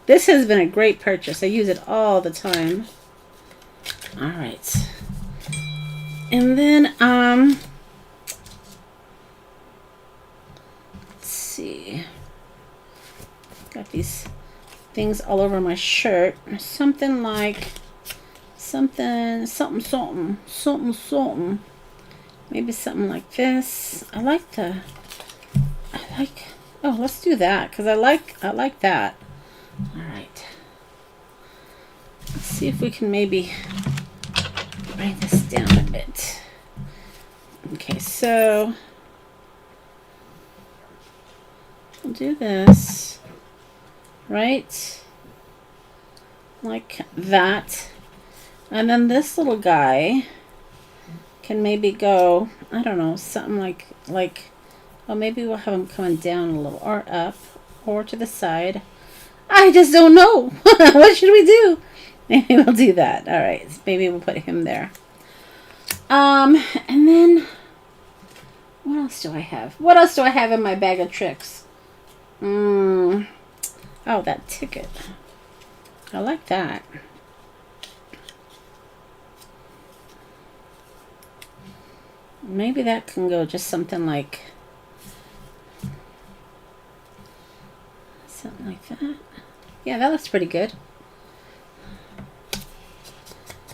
This has been a great purchase. I use it all the time. All right. And then, let's see. Got these things all over my shirt. Something like, something. Maybe something like this. Oh, let's do that because I like that. All right. Let's see if we can maybe bring this down a bit. Okay, so we'll do this, right? Like that. And then this little guy can maybe go, I don't know, something like, well, maybe we'll have him coming down a little, or up, or to the side. I just don't know. What should we do? Maybe we'll do that. All right, maybe we'll put him there. And then, what else do I have? What else do I have in my bag of tricks? Oh, that ticket. I like that. Maybe that can go just something like that. Yeah, that looks pretty good.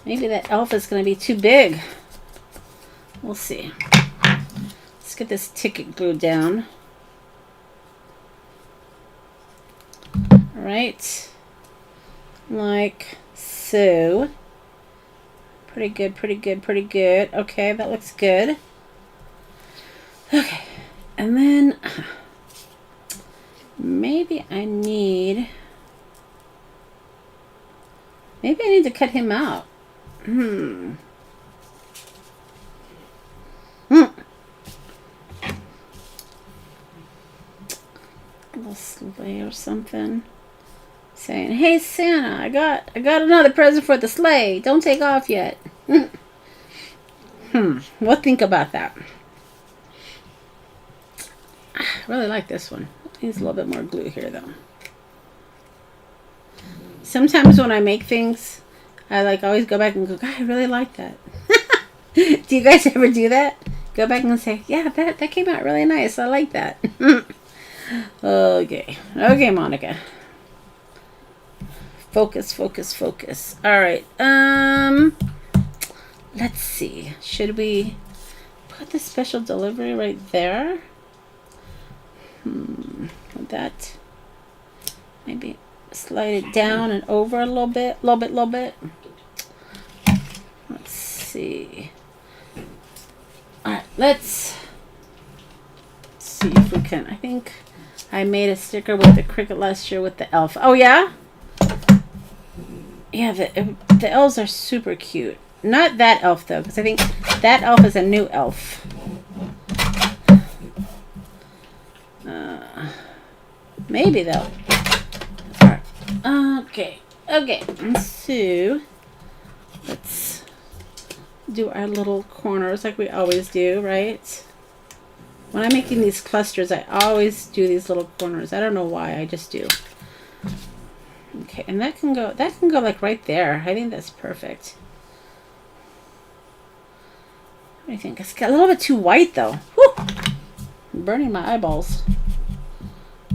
Maybe that elf is going to be too big. We'll see. Let's get this ticket glued down. All right. Like so. Pretty good, pretty good, pretty good. Okay, that looks good. Okay. And then maybe I need to cut him out. A little sleigh or something. Saying, "Hey Santa, I got another present for the sleigh. Don't take off yet." We'll think about that. I really like this one. Needs a little bit more glue here though. Sometimes when I make things, I always go back and go, God, I really like that. Do you guys ever do that? Go back and say, yeah, that came out really nice. I like that. Okay. Okay, Monica. Focus, focus, focus. All right. Let's see. Should we put the special delivery right there? Would that maybe slide it down and over a little bit? Little bit. Let's see. All right. Let's see if we can. I think I made a sticker with the cricket last year with the elf. Oh, yeah? Yeah, the elves are super cute. Not that elf, though, because I think that elf is a new elf. Maybe, though. All right. Okay. So, let's do our little corners like we always do, right? When I'm making these clusters, I always do these little corners. I don't know why, I just do. Okay, and that can go like right there. I think that's perfect. What do you think? It's got a little bit too white though. Whew! I'm burning my eyeballs.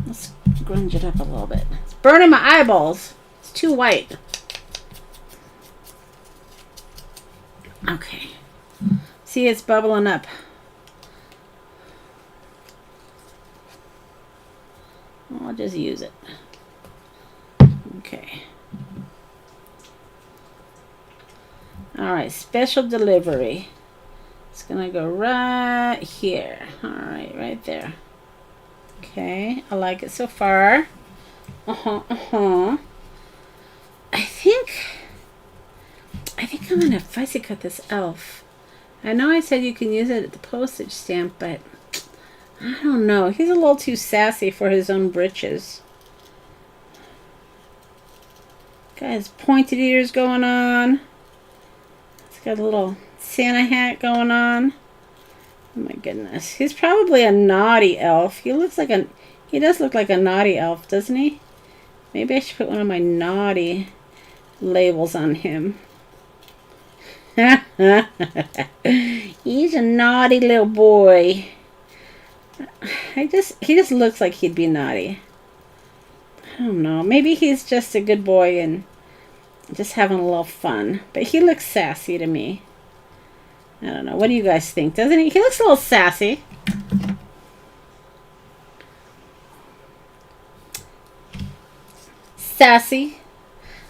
Let's grunge it up a little bit. It's burning my eyeballs. It's too white. Okay. See, it's bubbling up. I'll just use it. Okay. All right, special delivery. It's gonna go right here. All right, right there. Okay, I like it so far. I think I'm gonna fussy cut this elf. I know I said you can use it at the postage stamp, but I don't know. He's a little too sassy for his own britches. Got his pointed ears going on. He's got a little Santa hat going on. Oh my goodness. He's probably a naughty elf. He does look like a naughty elf, doesn't he? Maybe I should put one of my naughty labels on him. He's a naughty little boy. He just looks like he'd be naughty. I don't know. Maybe he's just a good boy and just having a little fun. But he looks sassy to me. I don't know. What do you guys think? Doesn't he? He looks a little sassy. Sassy.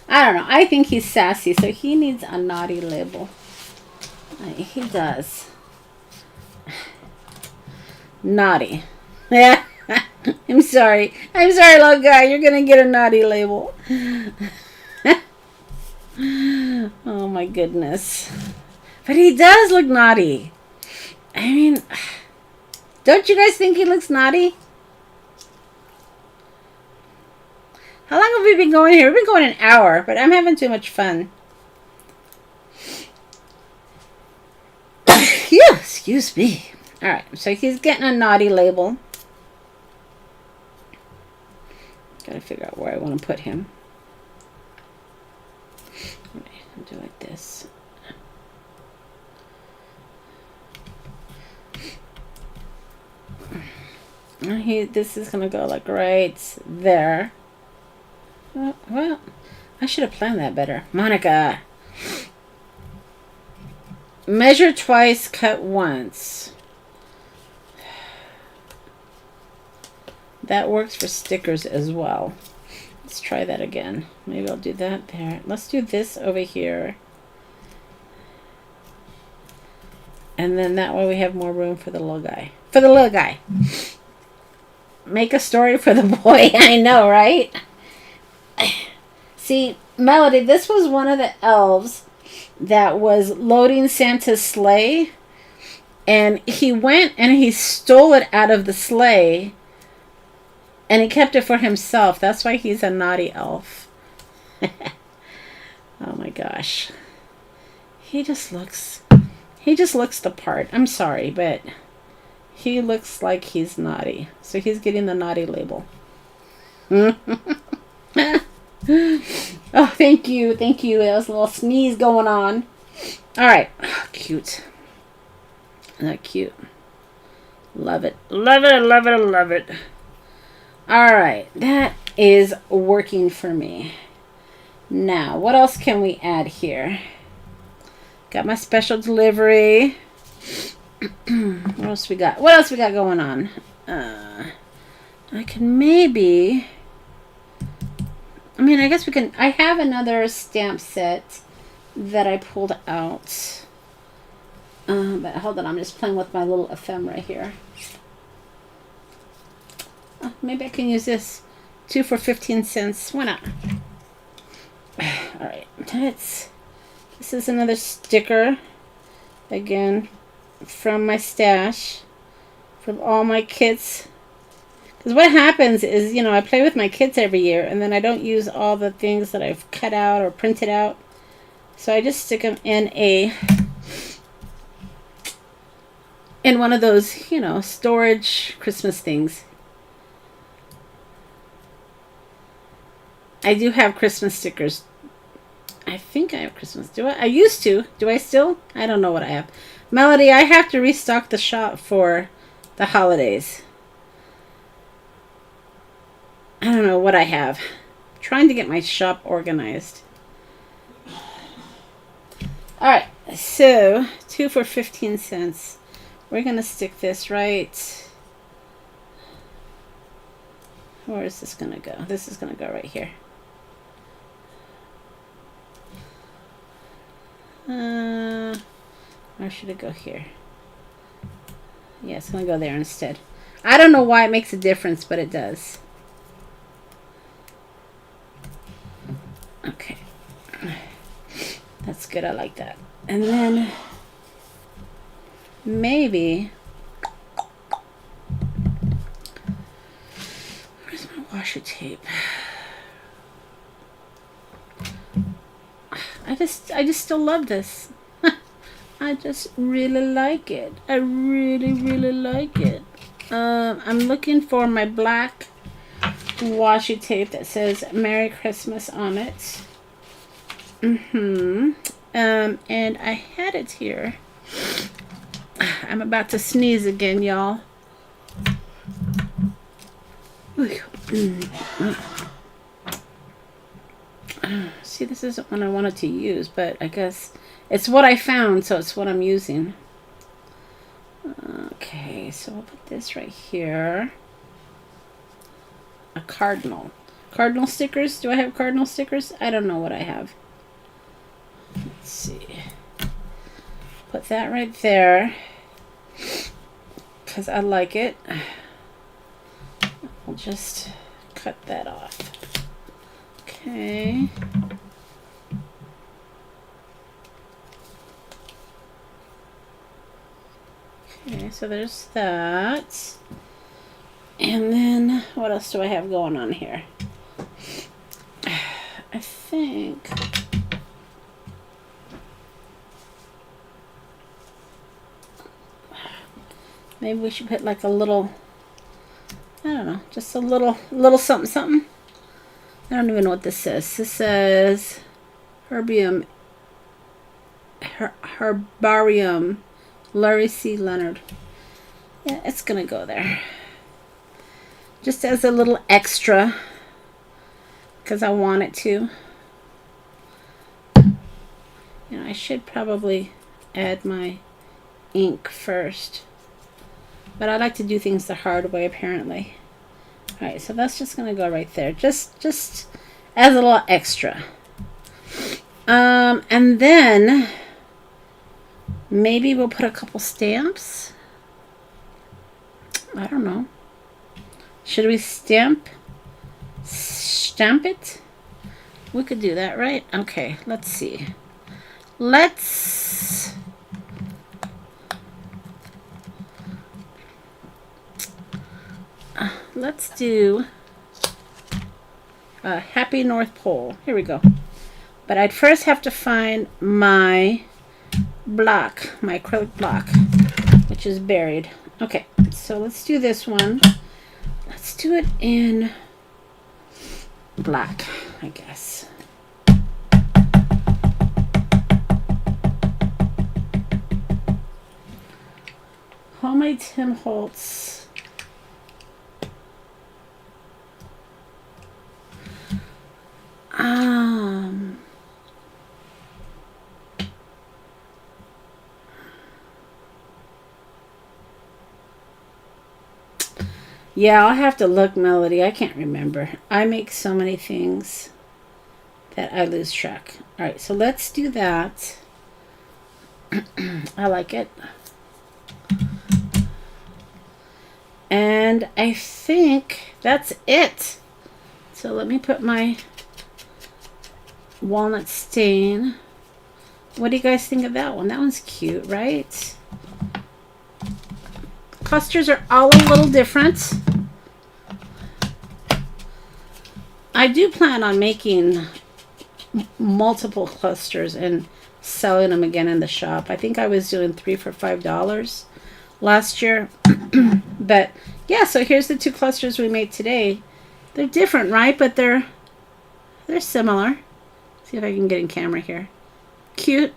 I don't know. I think he's sassy, so he needs a naughty label. He does. Naughty. Yeah. I'm sorry. I'm sorry, little guy. You're going to get a naughty label. Oh my goodness. But he does look naughty. I mean, don't you guys think he looks naughty? How long have we been going here? We've been going an hour, but I'm having too much fun. Yeah, excuse me. Alright, so he's getting a naughty label. Gotta figure out where I want to put him. I'll do like this. This is gonna go like right there. Well, I should have planned that better. Monica. Measure twice, cut once. That works for stickers as well. Let's try that again. Maybe I'll do that there. Let's do this over here. And then that way we have more room for the little guy. For the little guy. Make a story for the boy. I know, right? See, Melody, this was one of the elves that was loading Santa's sleigh. And he went and he stole it out of the sleigh. And he kept it for himself. That's why he's a naughty elf. Oh my gosh. He just looks the part. I'm sorry, but he looks like he's naughty. So he's getting the naughty label. Oh, thank you. Thank you. There was a little sneeze going on. All right. Oh, cute. Isn't that cute? Love it. Love it. Love it. Love it. All right. That is working for me. Now, what else can we add here? Got my special delivery. What else we got? What else we got going on? I can maybe... I mean, I guess we can... I have another stamp set that I pulled out. But hold on, I'm just playing with my little ephemera here. Oh, maybe I can use this. 2 for 15 cents. Why not? Alright, this is another sticker. Again, from my stash. From all my kits. Because what happens is, you know, I play with my kits every year. And then I don't use all the things that I've cut out or printed out. So I just stick them in one of those, you know, storage Christmas things. I do have Christmas stickers. I think I have Christmas. Do I? I used to. Do I still? I don't know what I have. Melody, I have to restock the shop for the holidays. I don't know what I have. I'm trying to get my shop organized. Alright, so 2 for 15 cents. We're going to stick this right... Where is this going to go? This is going to go right here. Or should it go here? Yeah, it's going to go there instead. I don't know why it makes a difference, but it does. Okay. That's good. I like that. And then maybe... Where's my washi tape? I just still love this. I just really like it. I really, really like it. I'm looking for my black washi tape that says Merry Christmas on it. And I had it here. I'm about to sneeze again, y'all. See, this isn't what I wanted to use, but I guess it's what I found, so it's what I'm using. Okay, so I'll put this right here. A cardinal. Cardinal stickers? Do I have cardinal stickers? I don't know what I have. Let's see. Put that right there. Because I like it. I'll just cut that off. Okay. so there's that. And then, what else do I have going on here? I think... maybe we should put like a little... I don't know, just a little something something. I don't even know what this says. This says Herbarium Larry C. Leonard. Yeah, it's gonna go there. Just as a little extra, because I want it to. You know, I should probably add my ink first. But I like to do things the hard way, apparently. Alright, so that's just going to go right there. Just as a little extra. And then maybe we'll put a couple stamps. I don't know. Should we stamp it? We could do that, right? Okay, let's see. Let's do Happy North Pole. Here we go. But I'd first have to find my block, my acrylic block, which is buried. Okay, so let's do this one. Let's do it in black, I guess. Homemade Tim Holtz. Yeah, I'll have to look, Melody. I can't remember. I make so many things that I lose track. All right, so let's do that. I like it. And I think that's it. So let me put my walnut stain. What do you guys think of that one? That one's cute, right? Clusters are all a little different. I do plan on making multiple clusters and selling them again in the shop. I think I was doing 3 for $5 last year. But yeah, so here's the 2 clusters we made today. They're different, right? But they're similar. See if I can get in camera here. Cute.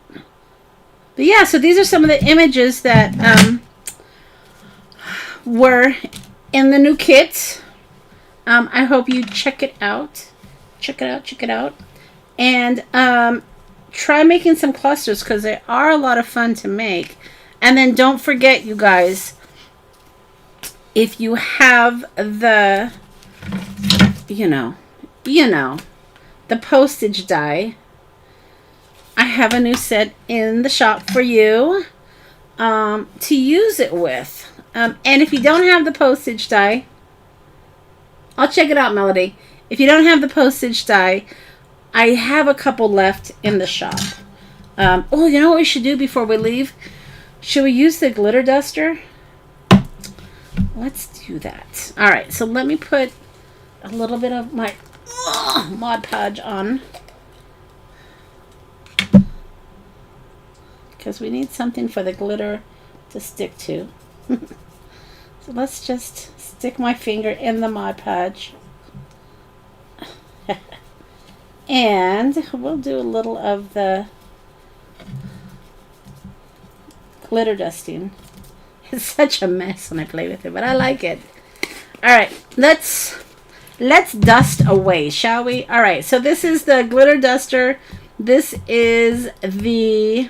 But yeah, so these are some of the images that were in the new kit. I hope you check it out. Check it out. And try making some clusters because they are a lot of fun to make. And then don't forget, you guys, if you have the, you know, the postage die, I have a new set in the shop for you to use it with. And if you don't have the postage die, I'll check it out, Melody. If you don't have the postage die, I have a couple left in the shop. Oh, you know what we should do before we leave? Should we use the glitter duster? Let's do that. All right, so let me put a little bit of my Mod Podge on. Because we need something for the glitter to stick to. So let's just stick my finger in the Mod Podge. And we'll do a little of the glitter dusting. It's such a mess when I play with it, but I like it. All right, let's dust away, shall we? All right, so this is the glitter duster. This is the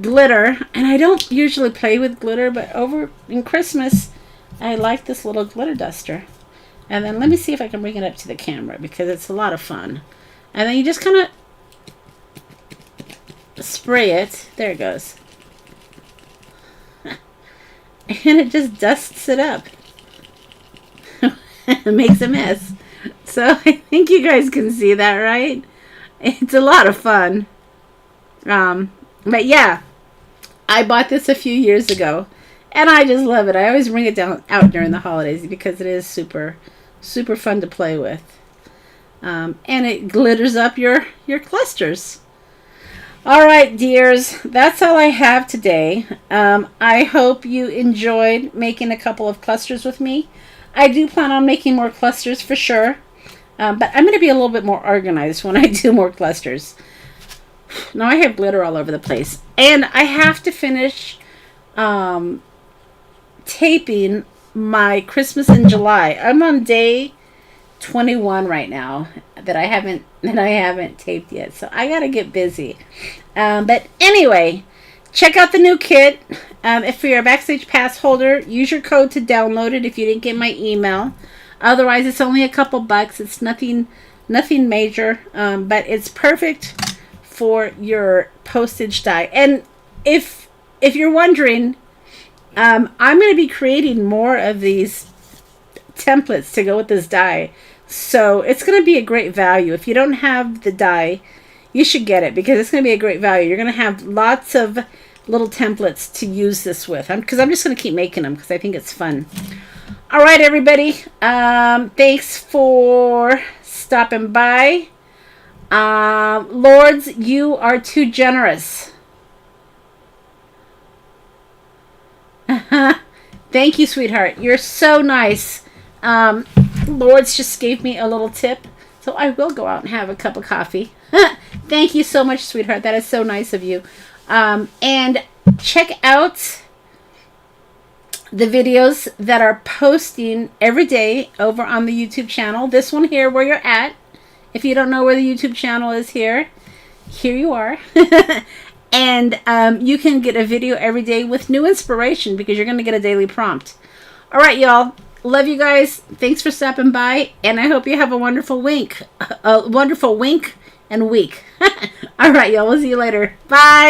glitter, and I don't usually play with glitter, but over in Christmas, I like this little glitter duster. And then let me see if I can bring it up to the camera because it's a lot of fun. And then you just kind of spray it. There it goes. And it just dusts it up. It makes a mess. So I think you guys can see that, right? It's a lot of fun. But yeah, I bought this a few years ago. And I just love it. I always bring it out during the holidays because it is super, super fun to play with. And it glitters up your clusters. All right, dears, that's all I have today. I hope you enjoyed making a couple of clusters with me. I do plan on making more clusters for sure, but I'm going to be a little bit more organized when I do more clusters. Now I have glitter all over the place, and I have to finish taping my Christmas in July. I'm on day 21 right now that I haven't taped yet, so I gotta get busy. But anyway, check out the new kit. If you're a Backstage Pass holder, use your code to download it if you didn't get my email. Otherwise, it's only a couple bucks. It's nothing major, but it's perfect for your postage die. And if you're wondering, I'm going to be creating more of these templates to go with this die. So it's going to be a great value. If you don't have the die, you should get it because it's going to be a great value. You're going to have lots of little templates to use this with. Because I'm just going to keep making them because I think it's fun. All right, everybody. Thanks for stopping by. Lords, you are too generous. Thank you, sweetheart. You're so nice. Lords just gave me a little tip, so I will go out and have a cup of coffee. Thank you so much, sweetheart. That is so nice of you. And check out the videos that are posting every day over on the YouTube channel. This one here where you're at. If you don't know where the YouTube channel is here you are. And you can get a video every day with new inspiration because you're going to get a daily prompt. All right, y'all. Love you guys. Thanks for stopping by. And I hope you have a wonderful wink and week. All right, y'all. We'll see you later. Bye.